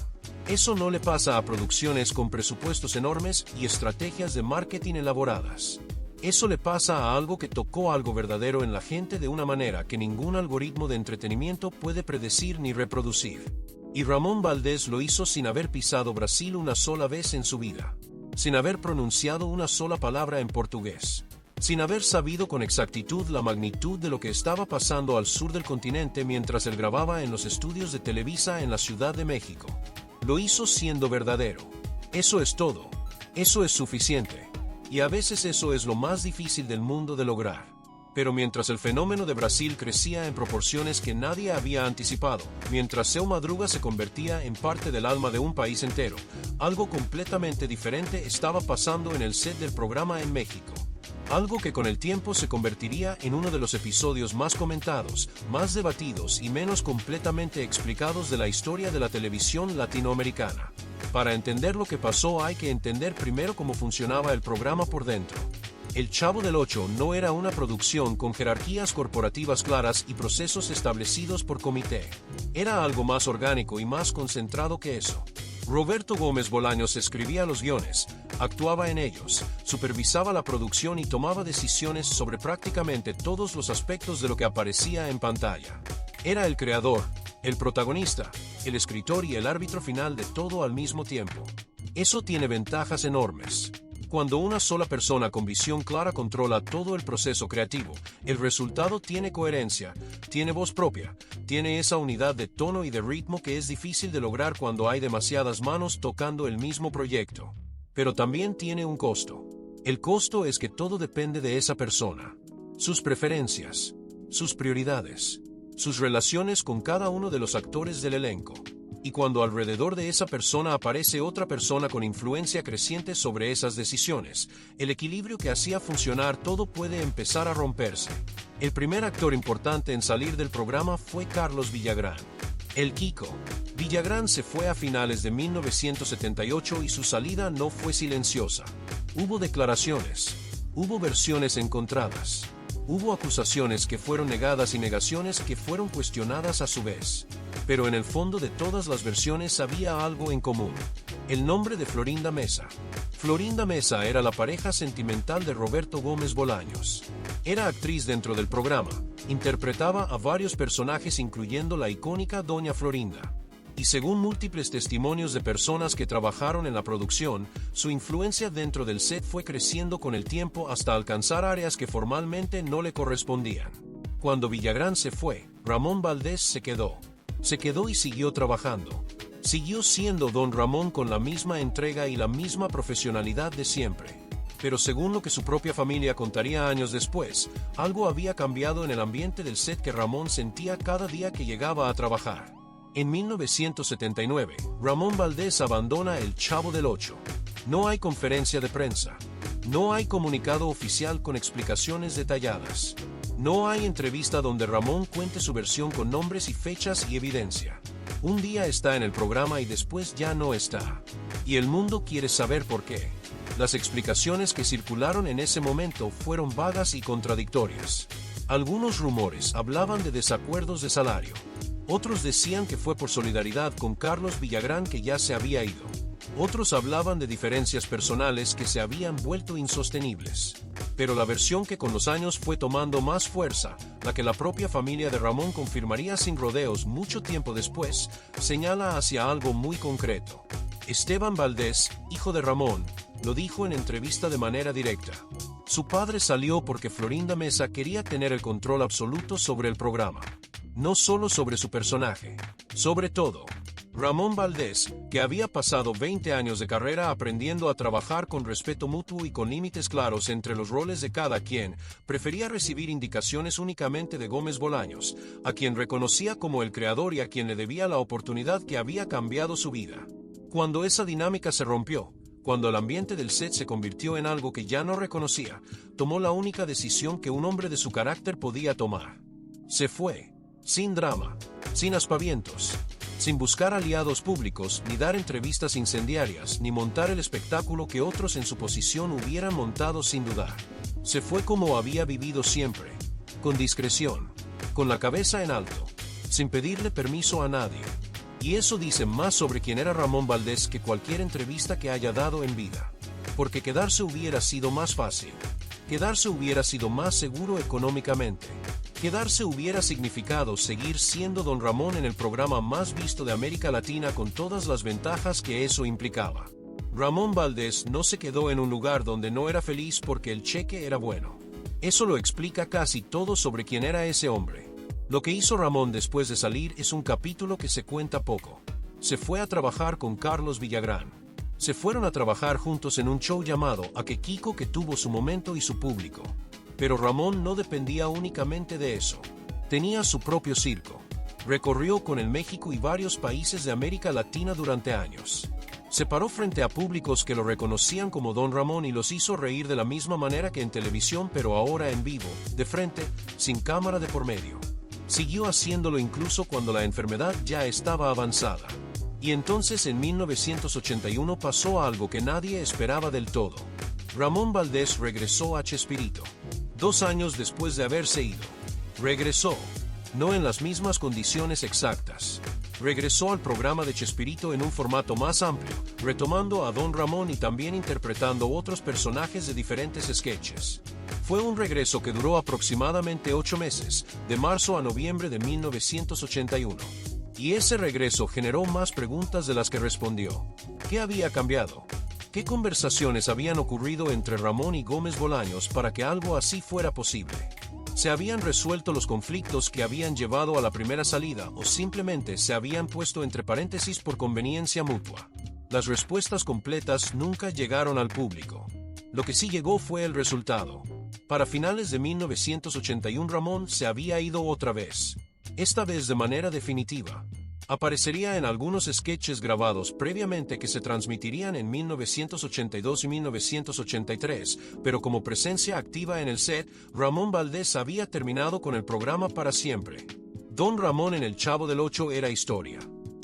Eso no le pasa a producciones con presupuestos enormes y estrategias de marketing elaboradas. Eso le pasa a algo que tocó algo verdadero en la gente de una manera que ningún algoritmo de entretenimiento puede predecir ni reproducir. Y Ramón Valdés lo hizo sin haber pisado Brasil una sola vez en su vida. Sin haber pronunciado una sola palabra en portugués. Sin haber sabido con exactitud la magnitud de lo que estaba pasando al sur del continente mientras él grababa en los estudios de Televisa en la Ciudad de México. Lo hizo siendo verdadero. Eso es todo. Eso es suficiente. Y a veces eso es lo más difícil del mundo de lograr. Pero mientras el fenómeno de Brasil crecía en proporciones que nadie había anticipado, mientras Seu Madruga se convertía en parte del alma de un país entero, algo completamente diferente estaba pasando en el set del programa en México. Algo que con el tiempo se convertiría en uno de los episodios más comentados, más debatidos y menos completamente explicados de la historia de la televisión latinoamericana. Para entender lo que pasó hay que entender primero cómo funcionaba el programa por dentro. El Chavo del Ocho no era una producción con jerarquías corporativas claras y procesos establecidos por comité. Era algo más orgánico y más concentrado que eso. Roberto Gómez Bolaños escribía los guiones, actuaba en ellos, supervisaba la producción y tomaba decisiones sobre prácticamente todos los aspectos de lo que aparecía en pantalla. Era el creador, el protagonista, el escritor y el árbitro final de todo al mismo tiempo. Eso tiene ventajas enormes. Cuando una sola persona con visión clara controla todo el proceso creativo, el resultado tiene coherencia, tiene voz propia, tiene esa unidad de tono y de ritmo que es difícil de lograr cuando hay demasiadas manos tocando el mismo proyecto. Pero también tiene un costo. El costo es que todo depende de esa persona, sus preferencias, sus prioridades, sus relaciones con cada uno de los actores del elenco. Y cuando alrededor de esa persona aparece otra persona con influencia creciente sobre esas decisiones, el equilibrio que hacía funcionar todo puede empezar a romperse. El primer actor importante en salir del programa fue Carlos Villagrán. El Kiko. Villagrán se fue a finales de 1978 y su salida no fue silenciosa. Hubo declaraciones, hubo versiones encontradas. Hubo acusaciones que fueron negadas y negaciones que fueron cuestionadas a su vez. Pero en el fondo de todas las versiones había algo en común. El nombre de Florinda Meza. Florinda Meza era la pareja sentimental de Roberto Gómez Bolaños. Era actriz dentro del programa. Interpretaba a varios personajes incluyendo la icónica Doña Florinda. Y según múltiples testimonios de personas que trabajaron en la producción, su influencia dentro del set fue creciendo con el tiempo hasta alcanzar áreas que formalmente no le correspondían. Cuando Villagrán se fue, Ramón Valdés se quedó. Se quedó y siguió trabajando. Siguió siendo don Ramón con la misma entrega y la misma profesionalidad de siempre. Pero según lo que su propia familia contaría años después, algo había cambiado en el ambiente del set que Ramón sentía cada día que llegaba a trabajar. En 1979, Ramón Valdés abandona El Chavo del Ocho. No hay conferencia de prensa. No hay comunicado oficial con explicaciones detalladas. No hay entrevista donde Ramón cuente su versión con nombres y fechas y evidencia. Un día está en el programa y después ya no está. Y el mundo quiere saber por qué. Las explicaciones que circularon en ese momento fueron vagas y contradictorias. Algunos rumores hablaban de desacuerdos de salario. Otros decían que fue por solidaridad con Carlos Villagrán que ya se había ido. Otros hablaban de diferencias personales que se habían vuelto insostenibles. Pero la versión que con los años fue tomando más fuerza, la que la propia familia de Ramón confirmaría sin rodeos mucho tiempo después, señala hacia algo muy concreto. Esteban Valdés, hijo de Ramón, lo dijo en entrevista de manera directa. Su padre salió porque Florinda Mesa quería tener el control absoluto sobre el programa. No solo sobre su personaje, sobre todo. Ramón Valdés, que había pasado 20 años de carrera aprendiendo a trabajar con respeto mutuo y con límites claros entre los roles de cada quien, prefería recibir indicaciones únicamente de Gómez Bolaños, a quien reconocía como el creador y a quien le debía la oportunidad que había cambiado su vida. Cuando esa dinámica se rompió, cuando el ambiente del set se convirtió en algo que ya no reconocía, tomó la única decisión que un hombre de su carácter podía tomar. Se fue, sin drama, sin aspavientos, sin buscar aliados públicos, ni dar entrevistas incendiarias, ni montar el espectáculo que otros en su posición hubieran montado sin dudar. Se fue como había vivido siempre, con discreción, con la cabeza en alto, sin pedirle permiso a nadie. Y eso dice más sobre quién era Ramón Valdés que cualquier entrevista que haya dado en vida. Porque quedarse hubiera sido más fácil. Quedarse hubiera sido más seguro económicamente. Quedarse hubiera significado seguir siendo don Ramón en el programa más visto de América Latina con todas las ventajas que eso implicaba. Ramón Valdés no se quedó en un lugar donde no era feliz porque el cheque era bueno. Eso lo explica casi todo sobre quién era ese hombre. Lo que hizo Ramón después de salir es un capítulo que se cuenta poco. Se fue a trabajar con Carlos Villagrán. Se fueron a trabajar juntos en un show llamado A que Kiko, que tuvo su momento y su público. Pero Ramón no dependía únicamente de eso. Tenía su propio circo. Recorrió con el México y varios países de América Latina durante años. Se paró frente a públicos que lo reconocían como Don Ramón y los hizo reír de la misma manera que en televisión, pero ahora en vivo, de frente, sin cámara de por medio. Siguió haciéndolo incluso cuando la enfermedad ya estaba avanzada. Y entonces en 1981 pasó algo que nadie esperaba del todo. Ramón Valdés regresó a Chespirito. 2 años después de haberse ido. Regresó, no en las mismas condiciones exactas. Regresó al programa de Chespirito en un formato más amplio, retomando a Don Ramón y también interpretando otros personajes de diferentes sketches. Fue un regreso que duró aproximadamente 8 meses, de marzo a noviembre de 1981. Y ese regreso generó más preguntas de las que respondió. ¿Qué había cambiado? ¿Qué conversaciones habían ocurrido entre Ramón y Gómez Bolaños para que algo así fuera posible? ¿Se habían resuelto los conflictos que habían llevado a la primera salida o simplemente se habían puesto entre paréntesis por conveniencia mutua? Las respuestas completas nunca llegaron al público. Lo que sí llegó fue el resultado. Para finales de 1981 Ramón se había ido otra vez. Esta vez de manera definitiva. Aparecería en algunos sketches grabados previamente que se transmitirían en 1982 y 1983, pero como presencia activa en el set, Ramón Valdés había terminado con el programa para siempre. Don Ramón en El Chavo del Ocho era historia.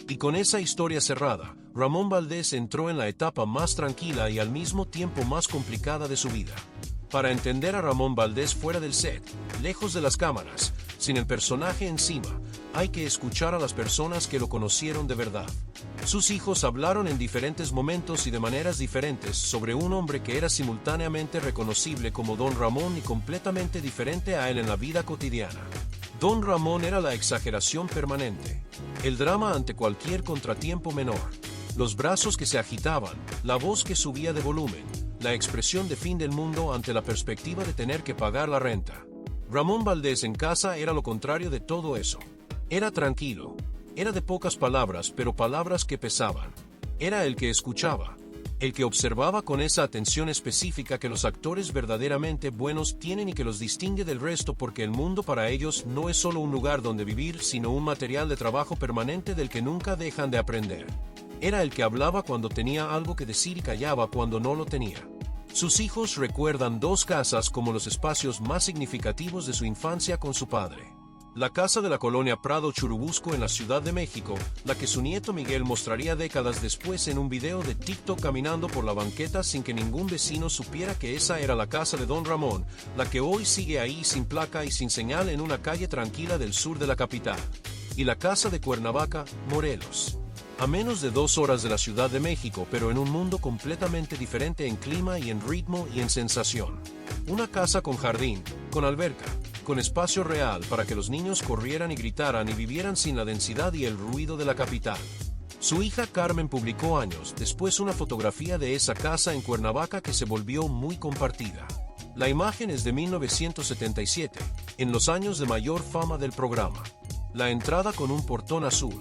Y con esa historia cerrada, Ramón Valdés entró en la etapa más tranquila y al mismo tiempo más complicada de su vida. Para entender a Ramón Valdés fuera del set, lejos de las cámaras, sin el personaje encima, hay que escuchar a las personas que lo conocieron de verdad. Sus hijos hablaron en diferentes momentos y de maneras diferentes sobre un hombre que era simultáneamente reconocible como Don Ramón y completamente diferente a él en la vida cotidiana. Don Ramón era la exageración permanente, el drama ante cualquier contratiempo menor, los brazos que se agitaban, la voz que subía de volumen, la expresión de fin del mundo ante la perspectiva de tener que pagar la renta. Ramón Valdés en casa era lo contrario de todo eso. Era tranquilo, Era de pocas palabras, pero palabras que pesaban. Era el que escuchaba, el que observaba con esa atención específica que los actores verdaderamente buenos tienen y que los distingue del resto, porque el mundo para ellos no es solo un lugar donde vivir, sino un material de trabajo permanente del que nunca dejan de aprender. Era el que hablaba cuando tenía algo que decir y callaba cuando no lo tenía. Sus hijos recuerdan dos casas como los espacios más significativos de su infancia con su padre. La casa de la colonia Prado Churubusco en la Ciudad de México, la que su nieto Miguel mostraría décadas después en un video de TikTok caminando por la banqueta sin que ningún vecino supiera que esa era la casa de Don Ramón, la que hoy sigue ahí sin placa y sin señal en una calle tranquila del sur de la capital. Y la casa de Cuernavaca, Morelos. A menos de 2 horas de la Ciudad de México, pero en un mundo completamente diferente en clima y en ritmo y en sensación. Una casa con jardín, con alberca, con espacio real para que los niños corrieran y gritaran y vivieran sin la densidad y el ruido de la capital. Su hija Carmen publicó años después una fotografía de esa casa en Cuernavaca que se volvió muy compartida. La imagen es de 1977, en los años de mayor fama del programa. La entrada con un portón azul,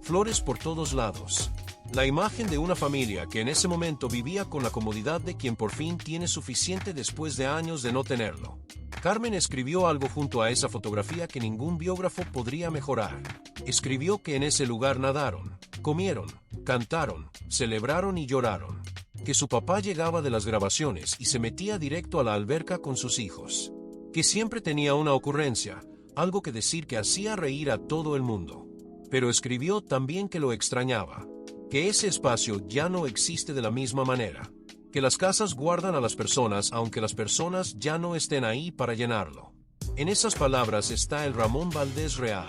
flores por todos lados. La imagen de una familia que en ese momento vivía con la comodidad de quien por fin tiene suficiente después de años de no tenerlo. Carmen escribió algo junto a esa fotografía que ningún biógrafo podría mejorar. Escribió que en ese lugar nadaron, comieron, cantaron, celebraron y lloraron. Que su papá llegaba de las grabaciones y se metía directo a la alberca con sus hijos. Que siempre tenía una ocurrencia, algo que decir que hacía reír a todo el mundo. Pero escribió también que lo extrañaba. Que ese espacio ya no existe de la misma manera. Que las casas guardan a las personas aunque las personas ya no estén ahí para llenarlo. En esas palabras está el Ramón Valdés real,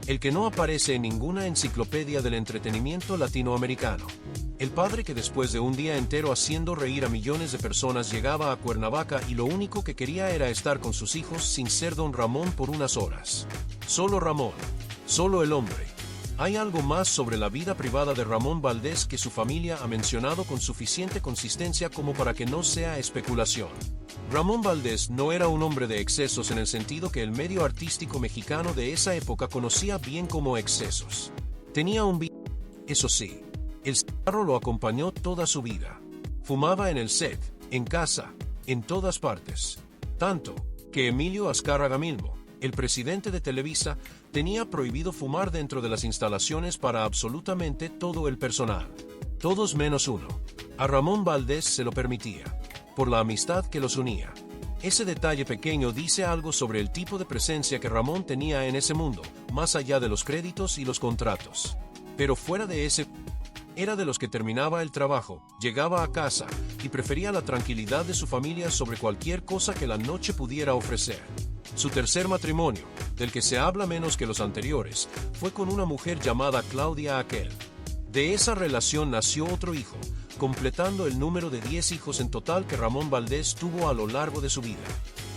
el que no aparece en ninguna enciclopedia del entretenimiento latinoamericano. El padre que después de un día entero haciendo reír a millones de personas llegaba a Cuernavaca y lo único que quería era estar con sus hijos sin ser Don Ramón por unas horas. Solo Ramón, solo el hombre. Hay algo más sobre la vida privada de Ramón Valdés que su familia ha mencionado con suficiente consistencia como para que no sea especulación. Ramón Valdés no era un hombre de excesos en el sentido que el medio artístico mexicano de esa época conocía bien como excesos. Tenía un vicio. Eso sí, el cigarro lo acompañó toda su vida. Fumaba en el set, en casa, en todas partes. Tanto, que Emilio Azcárraga mismo, el presidente de Televisa, tenía prohibido fumar dentro de las instalaciones para absolutamente todo el personal. Todos menos uno. A Ramón Valdés se lo permitía, por la amistad que los unía. Ese detalle pequeño dice algo sobre el tipo de presencia que Ramón tenía en ese mundo, más allá de los créditos y los contratos. Pero fuera de ese, era de los que terminaba el trabajo, llegaba a casa, y prefería la tranquilidad de su familia sobre cualquier cosa que la noche pudiera ofrecer. Su tercer matrimonio, del que se habla menos que los anteriores, fue con una mujer llamada Claudia Aquel. De esa relación nació otro hijo, completando el número de 10 hijos en total que Ramón Valdés tuvo a lo largo de su vida.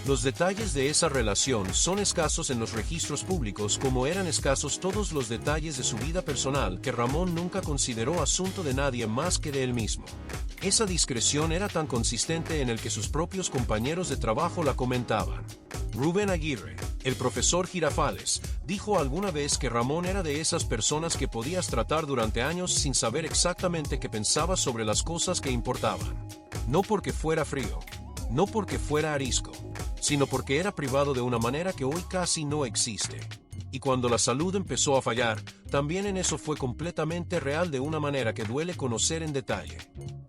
Los detalles de esa relación son escasos en los registros públicos, como eran escasos todos los detalles de su vida personal que Ramón nunca consideró asunto de nadie más que de él mismo. Esa discreción era tan consistente en el que sus propios compañeros de trabajo la comentaban. Rubén Aguirre, el profesor Girafales, dijo alguna vez que Ramón era de esas personas que podías tratar durante años sin saber exactamente qué pensaba sobre las cosas que importaban. No porque fuera frío, no porque fuera arisco, sino porque era privado de una manera que hoy casi no existe. Y cuando la salud empezó a fallar, también en eso fue completamente real de una manera que duele conocer en detalle.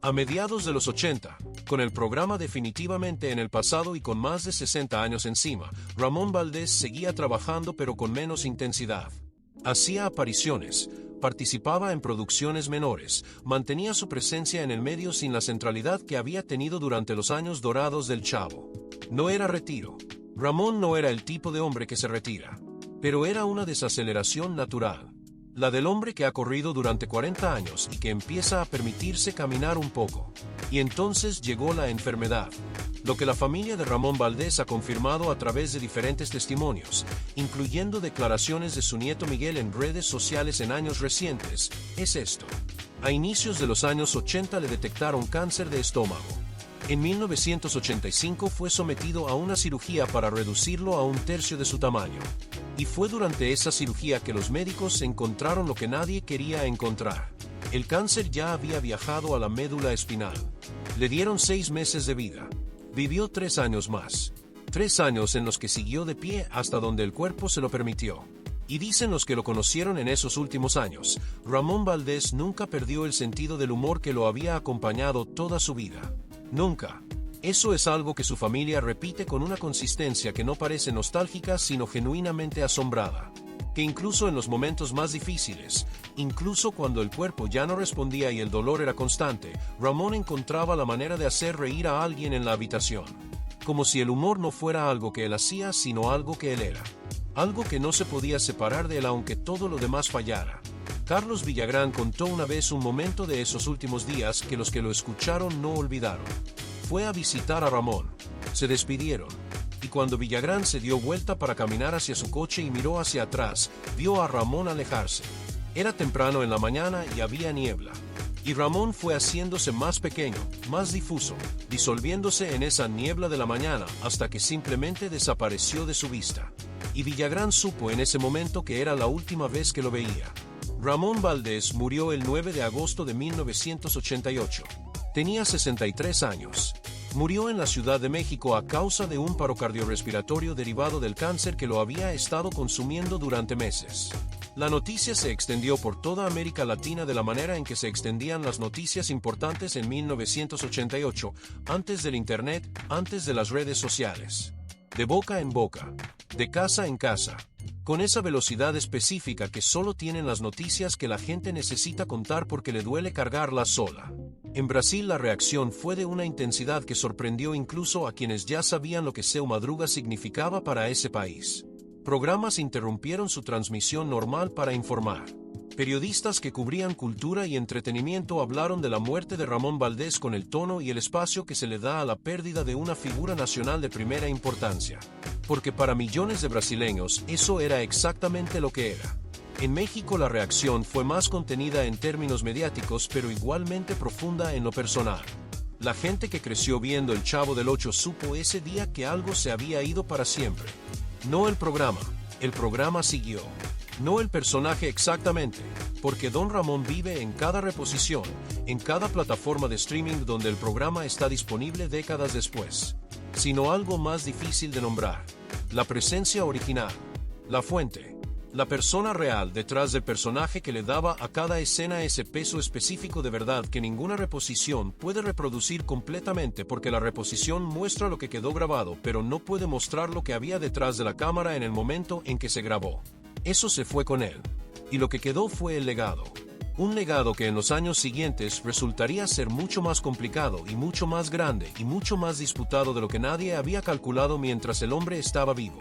A mediados de los 80, con el programa definitivamente en el pasado y con más de 60 años encima, Ramón Valdés seguía trabajando pero con menos intensidad. Hacía apariciones, participaba en producciones menores, mantenía su presencia en el medio sin la centralidad que había tenido durante los años dorados del Chavo. No era retiro. Ramón no era el tipo de hombre que se retira. Pero era una desaceleración natural. La del hombre que ha corrido durante 40 años y que empieza a permitirse caminar un poco. Y entonces llegó la enfermedad. Lo que la familia de Ramón Valdés ha confirmado a través de diferentes testimonios, incluyendo declaraciones de su nieto Miguel en redes sociales en años recientes, es esto. A inicios de los años 80 le detectaron cáncer de estómago. En 1985 fue sometido a una cirugía para reducirlo a 1/3 de su tamaño. Y fue durante esa cirugía que los médicos encontraron lo que nadie quería encontrar. El cáncer ya había viajado a la médula espinal. Le dieron 6 meses de vida. Vivió 3 años más. 3 años en los que siguió de pie hasta donde el cuerpo se lo permitió. Y dicen los que lo conocieron en esos últimos años, Ramón Valdés nunca perdió el sentido del humor que lo había acompañado toda su vida. Nunca. Eso es algo que su familia repite con una consistencia que no parece nostálgica sino genuinamente asombrada. Que incluso en los momentos más difíciles, incluso cuando el cuerpo ya no respondía y el dolor era constante, Ramón encontraba la manera de hacer reír a alguien en la habitación. Como si el humor no fuera algo que él hacía sino algo que él era. Algo que no se podía separar de él aunque todo lo demás fallara. Carlos Villagrán contó una vez un momento de esos últimos días que los que lo escucharon no olvidaron. Fue a visitar a Ramón. Se despidieron. Y cuando Villagrán se dio vuelta para caminar hacia su coche y miró hacia atrás, vio a Ramón alejarse. Era temprano en la mañana y había niebla. Y Ramón fue haciéndose más pequeño, más difuso, disolviéndose en esa niebla de la mañana hasta que simplemente desapareció de su vista. Y Villagrán supo en ese momento que era la última vez que lo veía. Ramón Valdés murió el 9 de agosto de 1988. Tenía 63 años. Murió en la Ciudad de México a causa de un paro cardiorrespiratorio derivado del cáncer que lo había estado consumiendo durante meses. La noticia se extendió por toda América Latina de la manera en que se extendían las noticias importantes en 1988, antes del Internet, antes de las redes sociales. De boca en boca, de casa en casa, con esa velocidad específica que solo tienen las noticias que la gente necesita contar porque le duele cargarlas sola. En Brasil la reacción fue de una intensidad que sorprendió incluso a quienes ya sabían lo que Seu Madruga significaba para ese país. Programas interrumpieron su transmisión normal para informar. Periodistas que cubrían cultura y entretenimiento hablaron de la muerte de Ramón Valdés con el tono y el espacio que se le da a la pérdida de una figura nacional de primera importancia. Porque para millones de brasileños eso era exactamente lo que era. En México la reacción fue más contenida en términos mediáticos pero igualmente profunda en lo personal. La gente que creció viendo El Chavo del Ocho supo ese día que algo se había ido para siempre. No el programa siguió. No el personaje exactamente, porque Don Ramón vive en cada reposición, en cada plataforma de streaming donde el programa está disponible décadas después. Sino algo más difícil de nombrar. La presencia original. La fuente. La persona real detrás del personaje que le daba a cada escena ese peso específico de verdad que ninguna reposición puede reproducir completamente porque la reposición muestra lo que quedó grabado pero no puede mostrar lo que había detrás de la cámara en el momento en que se grabó. Eso se fue con él. Y lo que quedó fue el legado. Un legado que en los años siguientes resultaría ser mucho más complicado y mucho más grande y mucho más disputado de lo que nadie había calculado mientras el hombre estaba vivo.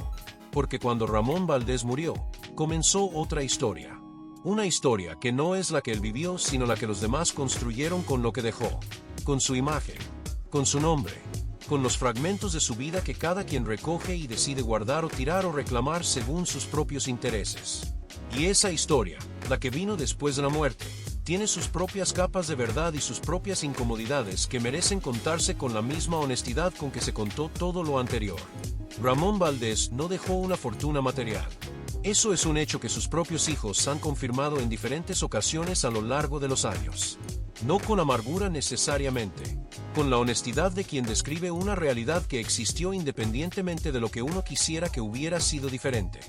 Porque cuando Ramón Valdés murió, comenzó otra historia. Una historia que no es la que él vivió, sino la que los demás construyeron con lo que dejó. Con su imagen. Con su nombre. Con los fragmentos de su vida que cada quien recoge y decide guardar o tirar o reclamar según sus propios intereses. Y esa historia, la que vino después de la muerte, tiene sus propias capas de verdad y sus propias incomodidades que merecen contarse con la misma honestidad con que se contó todo lo anterior. Ramón Valdés no dejó una fortuna material. Eso es un hecho que sus propios hijos han confirmado en diferentes ocasiones a lo largo de los años. No con amargura necesariamente, con la honestidad de quien describe una realidad que existió independientemente de lo que uno quisiera que hubiera sido diferente.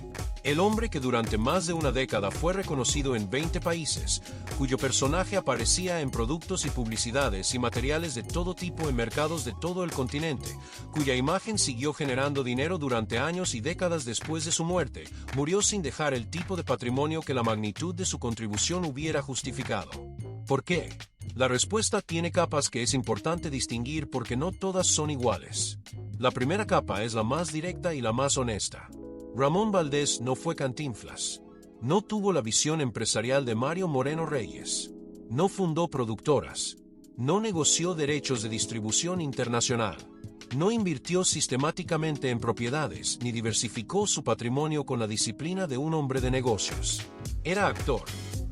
El hombre que durante más de una década fue reconocido en 20 países, cuyo personaje aparecía en productos y publicidades y materiales de todo tipo en mercados de todo el continente, cuya imagen siguió generando dinero durante años y décadas después de su muerte, murió sin dejar el tipo de patrimonio que la magnitud de su contribución hubiera justificado. ¿Por qué? La respuesta tiene capas que es importante distinguir porque no todas son iguales. La primera capa es la más directa y la más honesta. Ramón Valdés no fue Cantinflas. No tuvo la visión empresarial de Mario Moreno Reyes. No fundó productoras. No negoció derechos de distribución internacional. No invirtió sistemáticamente en propiedades ni diversificó su patrimonio con la disciplina de un hombre de negocios. Era actor.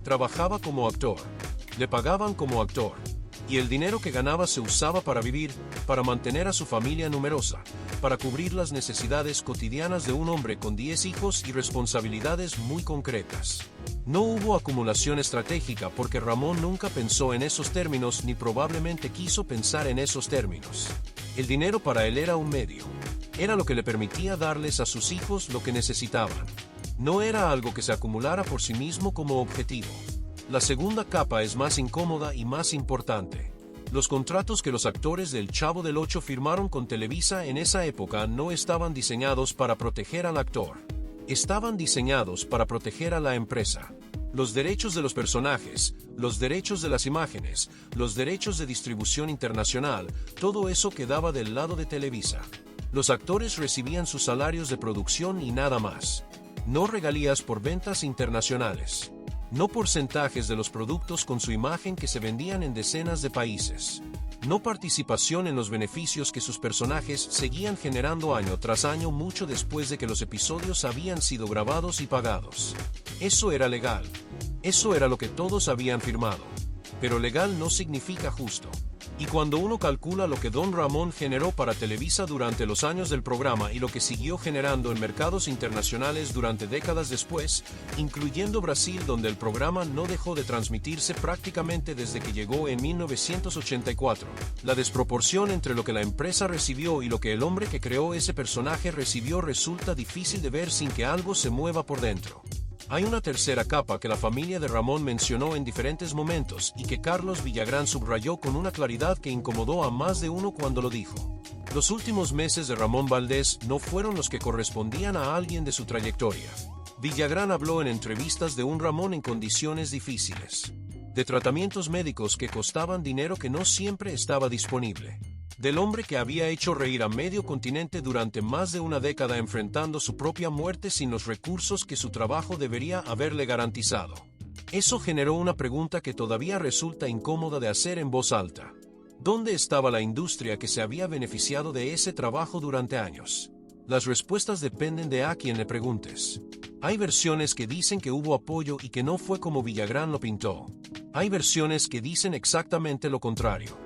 Trabajaba como actor. Le pagaban como actor. Y el dinero que ganaba se usaba para vivir, para mantener a su familia numerosa, para cubrir las necesidades cotidianas de un hombre con 10 hijos y responsabilidades muy concretas. No hubo acumulación estratégica porque Ramón nunca pensó en esos términos ni probablemente quiso pensar en esos términos. El dinero para él era un medio. Era lo que le permitía darles a sus hijos lo que necesitaban. No era algo que se acumulara por sí mismo como objetivo. La segunda capa es más incómoda y más importante. Los contratos que los actores del Chavo del Ocho firmaron con Televisa en esa época no estaban diseñados para proteger al actor. Estaban diseñados para proteger a la empresa. Los derechos de los personajes, los derechos de las imágenes, los derechos de distribución internacional, todo eso quedaba del lado de Televisa. Los actores recibían sus salarios de producción y nada más. No regalías por ventas internacionales. No porcentajes de los productos con su imagen que se vendían en decenas de países. No participación en los beneficios que sus personajes seguían generando año tras año mucho después de que los episodios habían sido grabados y pagados. Eso era legal. Eso era lo que todos habían firmado. Pero legal no significa justo. Y cuando uno calcula lo que Don Ramón generó para Televisa durante los años del programa y lo que siguió generando en mercados internacionales durante décadas después, incluyendo Brasil donde el programa no dejó de transmitirse prácticamente desde que llegó en 1984, la desproporción entre lo que la empresa recibió y lo que el hombre que creó ese personaje recibió resulta difícil de ver sin que algo se mueva por dentro. Hay una tercera capa que la familia de Ramón mencionó en diferentes momentos y que Carlos Villagrán subrayó con una claridad que incomodó a más de uno cuando lo dijo. Los últimos meses de Ramón Valdés no fueron los que correspondían a alguien de su trayectoria. Villagrán habló en entrevistas de un Ramón en condiciones difíciles, de tratamientos médicos que costaban dinero que no siempre estaba disponible, del hombre que había hecho reír a medio continente durante más de una década enfrentando su propia muerte sin los recursos que su trabajo debería haberle garantizado. Eso generó una pregunta que todavía resulta incómoda de hacer en voz alta. ¿Dónde estaba la industria que se había beneficiado de ese trabajo durante años? Las respuestas dependen de a quien le preguntes. Hay versiones que dicen que hubo apoyo y que no fue como Villagrán lo pintó. Hay versiones que dicen exactamente lo contrario.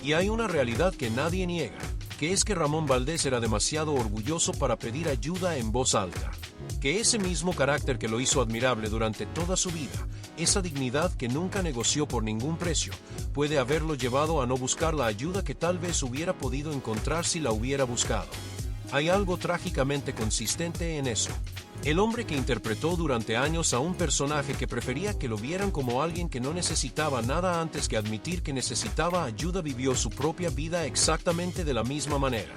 Y hay una realidad que nadie niega, que es que Ramón Valdés era demasiado orgulloso para pedir ayuda en voz alta. Que ese mismo carácter que lo hizo admirable durante toda su vida, esa dignidad que nunca negoció por ningún precio, puede haberlo llevado a no buscar la ayuda que tal vez hubiera podido encontrar si la hubiera buscado. Hay algo trágicamente consistente en eso. El hombre que interpretó durante años a un personaje que prefería que lo vieran como alguien que no necesitaba nada antes que admitir que necesitaba ayuda vivió su propia vida exactamente de la misma manera.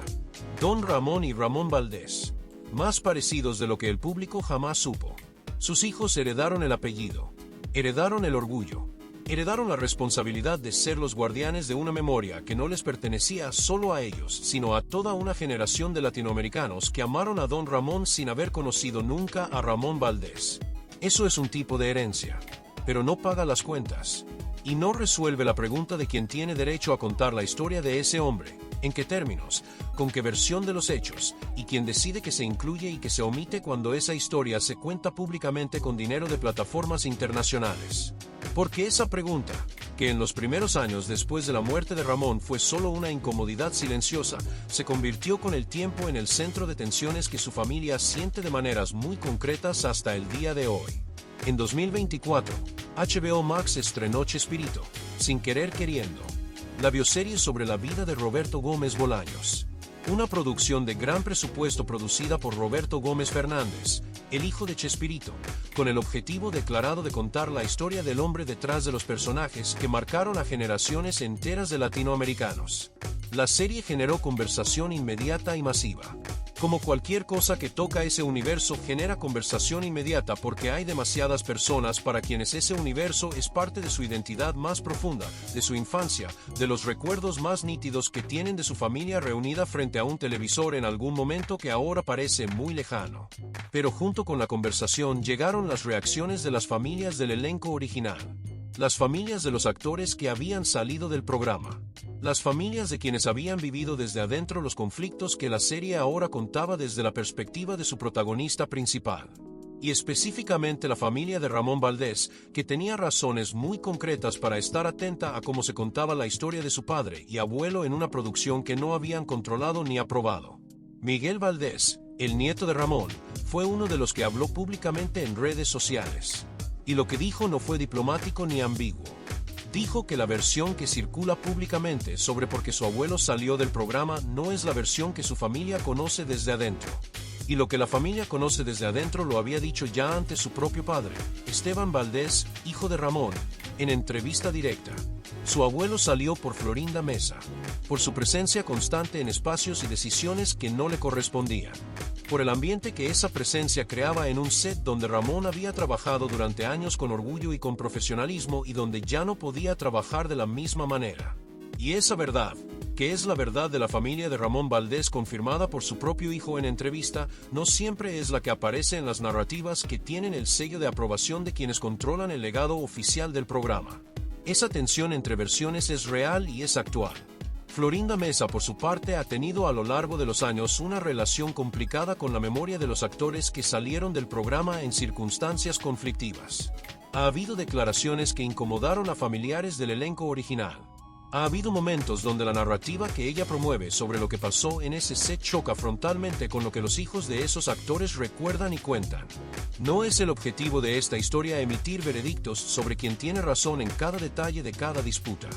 Don Ramón y Ramón Valdés, más parecidos de lo que el público jamás supo. Sus hijos heredaron el apellido, heredaron el orgullo, heredaron la responsabilidad de ser los guardianes de una memoria que no les pertenecía solo a ellos, sino a toda una generación de latinoamericanos que amaron a Don Ramón sin haber conocido nunca a Ramón Valdés. Eso es un tipo de herencia, pero no paga las cuentas, y no resuelve la pregunta de quién tiene derecho a contar la historia de ese hombre, en qué términos, con qué versión de los hechos, y quién decide que se incluye y que se omite cuando esa historia se cuenta públicamente con dinero de plataformas internacionales. Porque esa pregunta, que en los primeros años después de la muerte de Ramón fue solo una incomodidad silenciosa, se convirtió con el tiempo en el centro de tensiones que su familia siente de maneras muy concretas hasta el día de hoy. En 2024, HBO Max estrenó Chespirito, Sin Querer Queriendo, la bioserie sobre la vida de Roberto Gómez Bolaños. Una producción de gran presupuesto producida por Roberto Gómez Fernández, el hijo de Chespirito, con el objetivo declarado de contar la historia del hombre detrás de los personajes que marcaron a generaciones enteras de latinoamericanos. La serie generó conversación inmediata y masiva. Como cualquier cosa que toca ese universo genera conversación inmediata porque hay demasiadas personas para quienes ese universo es parte de su identidad más profunda, de su infancia, de los recuerdos más nítidos que tienen de su familia reunida frente a un televisor en algún momento que ahora parece muy lejano. Pero junto con la conversación llegaron las reacciones de las familias del elenco original. Las familias de los actores que habían salido del programa. Las familias de quienes habían vivido desde adentro los conflictos que la serie ahora contaba desde la perspectiva de su protagonista principal. y específicamente la familia de Ramón Valdés, que tenía razones muy concretas para estar atenta a cómo se contaba la historia de su padre y abuelo en una producción que no habían controlado ni aprobado. Miguel Valdés, el nieto de Ramón, fue uno de los que habló públicamente en redes sociales. Y lo que dijo no fue diplomático ni ambiguo. Dijo que la versión que circula públicamente sobre por qué su abuelo salió del programa no es la versión que su familia conoce desde adentro. Y lo que la familia conoce desde adentro lo había dicho ya ante su propio padre, Esteban Valdés, hijo de Ramón, en entrevista directa. Su abuelo salió por Florinda Mesa, por su presencia constante en espacios y decisiones que no le correspondían, por el ambiente que esa presencia creaba en un set donde Ramón había trabajado durante años con orgullo y con profesionalismo y donde ya no podía trabajar de la misma manera. Y esa verdad, que es la verdad de la familia de Ramón Valdés confirmada por su propio hijo en entrevista, no siempre es la que aparece en las narrativas que tienen el sello de aprobación de quienes controlan el legado oficial del programa. Esa tensión entre versiones es real y es actual. Florinda Mesa, por su parte, ha tenido a lo largo de los años una relación complicada con la memoria de los actores que salieron del programa en circunstancias conflictivas. Ha habido declaraciones que incomodaron a familiares del elenco original. Ha habido momentos donde la narrativa que ella promueve sobre lo que pasó en ese set choca frontalmente con lo que los hijos de esos actores recuerdan y cuentan. No es el objetivo de esta historia emitir veredictos sobre quién tiene razón en cada detalle de cada disputa.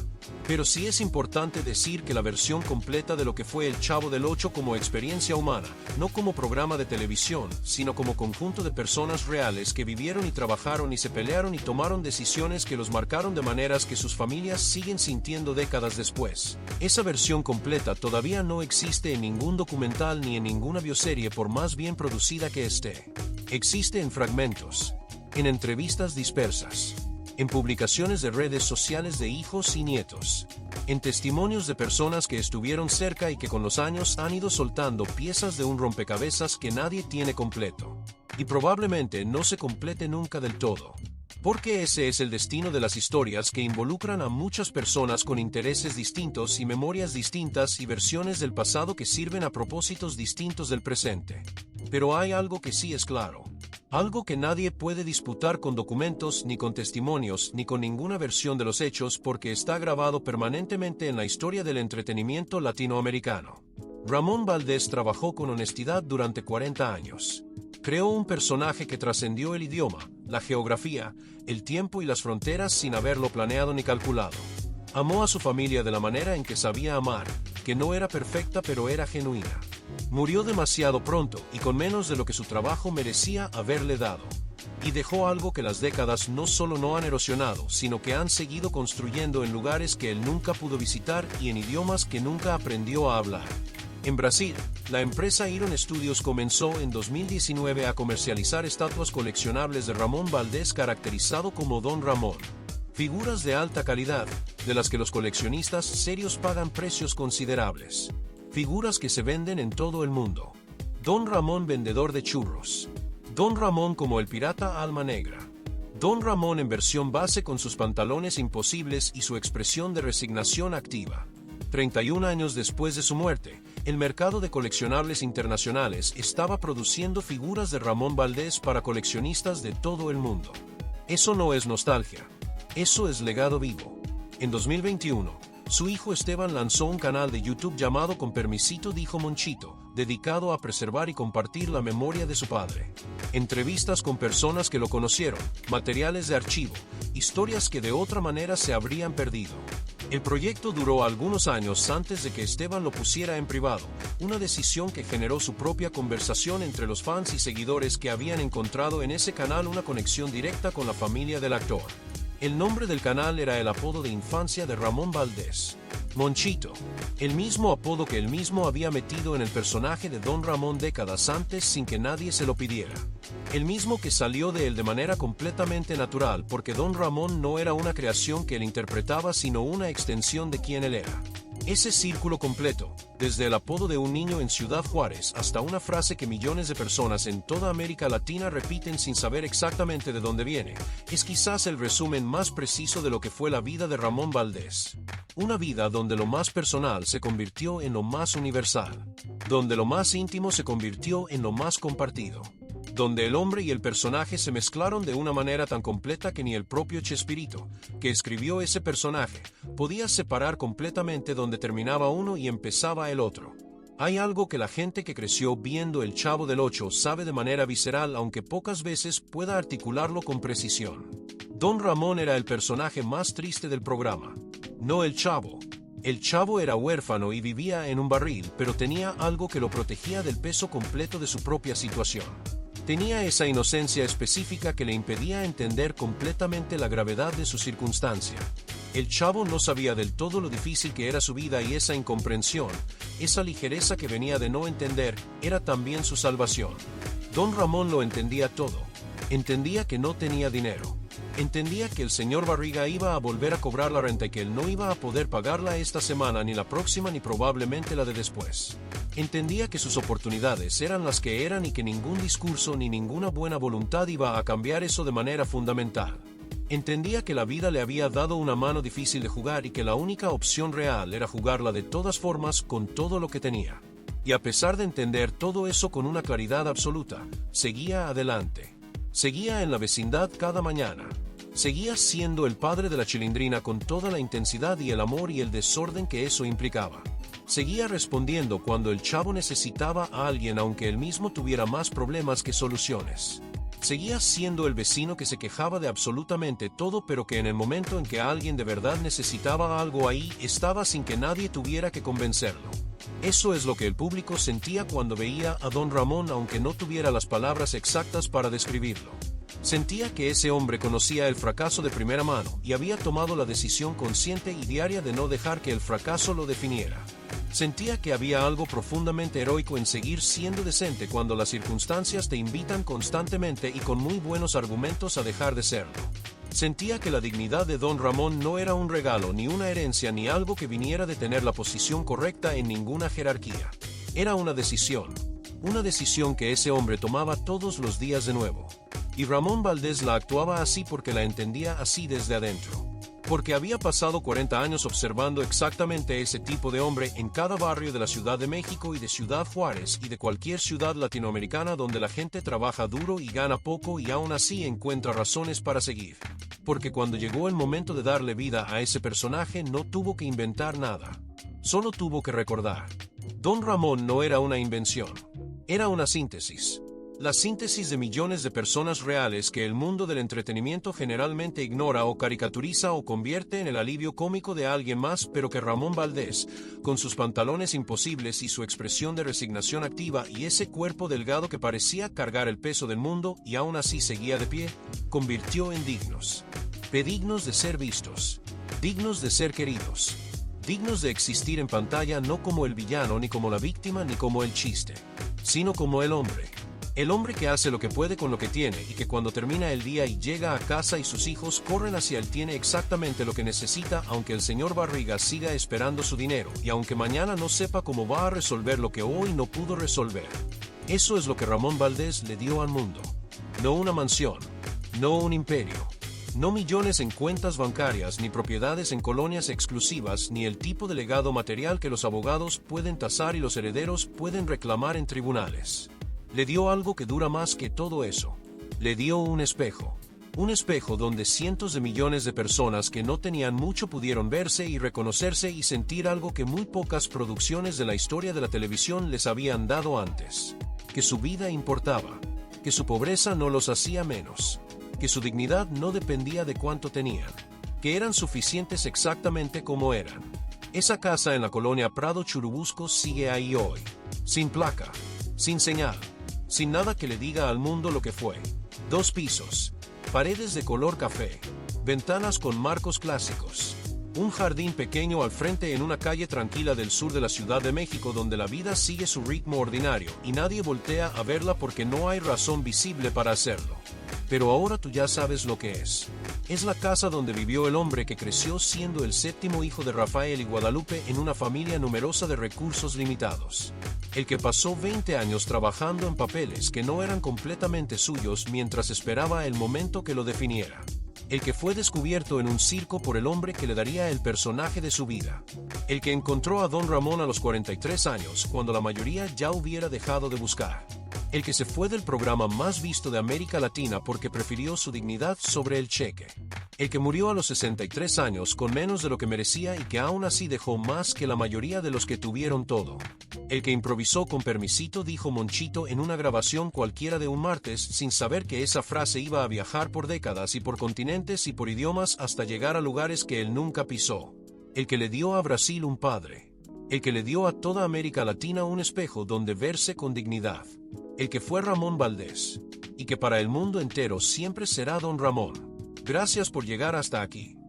Pero sí es importante decir que la versión completa de lo que fue El Chavo del Ocho como experiencia humana, no como programa de televisión, sino como conjunto de personas reales que vivieron y trabajaron y se pelearon y tomaron decisiones que los marcaron de maneras que sus familias siguen sintiendo décadas después. Esa versión completa todavía no existe en ningún documental ni en ninguna bioserie por más bien producida que esté. Existe en fragmentos, en entrevistas dispersas, en publicaciones de redes sociales de hijos y nietos, en testimonios de personas que estuvieron cerca y que con los años han ido soltando piezas de un rompecabezas que nadie tiene completo. Y probablemente no se complete nunca del todo. Porque ese es el destino de las historias que involucran a muchas personas con intereses distintos y memorias distintas y versiones del pasado que sirven a propósitos distintos del presente. Pero hay algo que sí es claro. Algo que nadie puede disputar con documentos, ni con testimonios, ni con ninguna versión de los hechos porque está grabado permanentemente en la historia del entretenimiento latinoamericano. Ramón Valdés trabajó con honestidad durante 40 años. Creó un personaje que trascendió el idioma, la geografía, el tiempo y las fronteras sin haberlo planeado ni calculado. Amó a su familia de la manera en que sabía amar, que no era perfecta pero era genuina. Murió demasiado pronto y con menos de lo que su trabajo merecía haberle dado. Y dejó algo que las décadas no solo no han erosionado, sino que han seguido construyendo en lugares que él nunca pudo visitar y en idiomas que nunca aprendió a hablar. En Brasil, la empresa Iron Studios comenzó en 2019 a comercializar estatuas coleccionables de Ramón Valdés caracterizado como Don Ramón. Figuras de alta calidad, de las que los coleccionistas serios pagan precios considerables. Figuras que se venden en todo el mundo. Don Ramón vendedor de churros. Don Ramón como el pirata Alma Negra. Don Ramón en versión base con sus pantalones imposibles y su expresión de resignación activa. 31 años después de su muerte, el mercado de coleccionables internacionales estaba produciendo figuras de Ramón Valdés para coleccionistas de todo el mundo. Eso no es nostalgia, eso es legado vivo. En 2021, su hijo Esteban lanzó un canal de YouTube llamado Con Permisito Dijo Monchito, dedicado a preservar y compartir la memoria de su padre. Entrevistas con personas que lo conocieron, materiales de archivo, historias que de otra manera se habrían perdido. El proyecto duró algunos años antes de que Esteban lo pusiera en privado, una decisión que generó su propia conversación entre los fans y seguidores que habían encontrado en ese canal una conexión directa con la familia del actor. El nombre del canal era el apodo de infancia de Ramón Valdés, Monchito, el mismo apodo que él mismo había metido en el personaje de Don Ramón décadas antes sin que nadie se lo pidiera. El mismo que salió de él de manera completamente natural porque Don Ramón no era una creación que él interpretaba sino una extensión de quien él era. Ese círculo completo, desde el apodo de un niño en Ciudad Juárez hasta una frase que millones de personas en toda América Latina repiten sin saber exactamente de dónde viene, es quizás el resumen más preciso de lo que fue la vida de Ramón Valdés. Una vida donde lo más personal se convirtió en lo más universal, donde lo más íntimo se convirtió en lo más compartido. donde el hombre y el personaje se mezclaron de una manera tan completa que ni el propio Chespirito, que escribió ese personaje, podía separar completamente donde terminaba uno y empezaba el otro. Hay algo que la gente que creció viendo El Chavo del Ocho sabe de manera visceral, aunque pocas veces pueda articularlo con precisión. Don Ramón era el personaje más triste del programa, no el Chavo. El Chavo era huérfano y vivía en un barril, pero tenía algo que lo protegía del peso completo de su propia situación. Tenía esa inocencia específica que le impedía entender completamente la gravedad de su circunstancia. El Chavo no sabía del todo lo difícil que era su vida y esa incomprensión, esa ligereza que venía de no entender, era también su salvación. Don Ramón lo entendía todo. Entendía que no tenía dinero. Entendía que el señor Barriga iba a volver a cobrar la renta y que él no iba a poder pagarla esta semana, ni la próxima, ni probablemente la de después. Entendía que sus oportunidades eran las que eran y que ningún discurso ni ninguna buena voluntad iba a cambiar eso de manera fundamental. Entendía que la vida le había dado una mano difícil de jugar y que la única opción real era jugarla de todas formas con todo lo que tenía. Y a pesar de entender todo eso con una claridad absoluta, seguía adelante. Seguía en la vecindad cada mañana. Seguía siendo el padre de la Chilindrina con toda la intensidad y el amor y el desorden que eso implicaba. Seguía respondiendo cuando el Chavo necesitaba a alguien aunque él mismo tuviera más problemas que soluciones. Seguía siendo el vecino que se quejaba de absolutamente todo, pero que en el momento en que alguien de verdad necesitaba algo ahí estaba sin que nadie tuviera que convencerlo. Eso es lo que el público sentía cuando veía a Don Ramón, aunque no tuviera las palabras exactas para describirlo. Sentía que ese hombre conocía el fracaso de primera mano y había tomado la decisión consciente y diaria de no dejar que el fracaso lo definiera. Sentía que había algo profundamente heroico en seguir siendo decente cuando las circunstancias te invitan constantemente y con muy buenos argumentos a dejar de serlo. Sentía que la dignidad de Don Ramón no era un regalo, ni una herencia, ni algo que viniera de tener la posición correcta en ninguna jerarquía. Era una decisión que ese hombre tomaba todos los días de nuevo. Y Ramón Valdés la actuaba así porque la entendía así desde adentro. Porque había pasado 40 años observando exactamente ese tipo de hombre en cada barrio de la Ciudad de México y de Ciudad Juárez y de cualquier ciudad latinoamericana donde la gente trabaja duro y gana poco y aún así encuentra razones para seguir. Porque cuando llegó el momento de darle vida a ese personaje no tuvo que inventar nada. Solo tuvo que recordar. Don Ramón no era una invención. Era una síntesis. La síntesis de millones de personas reales que el mundo del entretenimiento generalmente ignora o caricaturiza o convierte en el alivio cómico de alguien más, pero que Ramón Valdés, con sus pantalones imposibles y su expresión de resignación activa y ese cuerpo delgado que parecía cargar el peso del mundo y aún así seguía de pie, convirtió en dignos. Dignos de ser vistos, dignos de ser queridos, dignos de existir en pantalla no como el villano, ni como la víctima, ni como el chiste, sino como el hombre. El hombre que hace lo que puede con lo que tiene y que cuando termina el día y llega a casa y sus hijos corren hacia él tiene exactamente lo que necesita, aunque el señor Barriga siga esperando su dinero y aunque mañana no sepa cómo va a resolver lo que hoy no pudo resolver. Eso es lo que Ramón Valdés le dio al mundo. No una mansión, no un imperio, no millones en cuentas bancarias, ni propiedades en colonias exclusivas, ni el tipo de legado material que los abogados pueden tasar y los herederos pueden reclamar en tribunales. Le dio algo que dura más que todo eso. Le dio un espejo. Un espejo donde cientos de millones de personas que no tenían mucho pudieron verse y reconocerse y sentir algo que muy pocas producciones de la historia de la televisión les habían dado antes. Que su vida importaba. Que su pobreza no los hacía menos. Que su dignidad no dependía de cuánto tenían. Que eran suficientes exactamente como eran. Esa casa en la colonia Prado Churubusco sigue ahí hoy. Sin placa. Sin señal. Sin nada que le diga al mundo lo que fue. 2 pisos, paredes de color café, ventanas con marcos clásicos, un jardín pequeño al frente en una calle tranquila del sur de la Ciudad de México donde la vida sigue su ritmo ordinario y nadie voltea a verla porque no hay razón visible para hacerlo. Pero ahora tú ya sabes lo que es. Es la casa donde vivió el hombre que creció siendo el 7º hijo de Rafael y Guadalupe en una familia numerosa de recursos limitados. El que pasó 20 años trabajando en papeles que no eran completamente suyos mientras esperaba el momento que lo definiera. El que fue descubierto en un circo por el hombre que le daría el personaje de su vida. El que encontró a Don Ramón a los 43 años, cuando la mayoría ya hubiera dejado de buscar. El que se fue del programa más visto de América Latina porque prefirió su dignidad sobre el cheque. El que murió a los 63 años con menos de lo que merecía y que aún así dejó más que la mayoría de los que tuvieron todo. El que improvisó con permisito, dijo Monchito en una grabación cualquiera de un martes, sin saber que esa frase iba a viajar por décadas y por continentes y por idiomas hasta llegar a lugares que él nunca pisó. El que le dio a Brasil un padre. El que le dio a toda América Latina un espejo donde verse con dignidad. El que fue Ramón Valdés. Y que para el mundo entero siempre será Don Ramón. Gracias por llegar hasta aquí.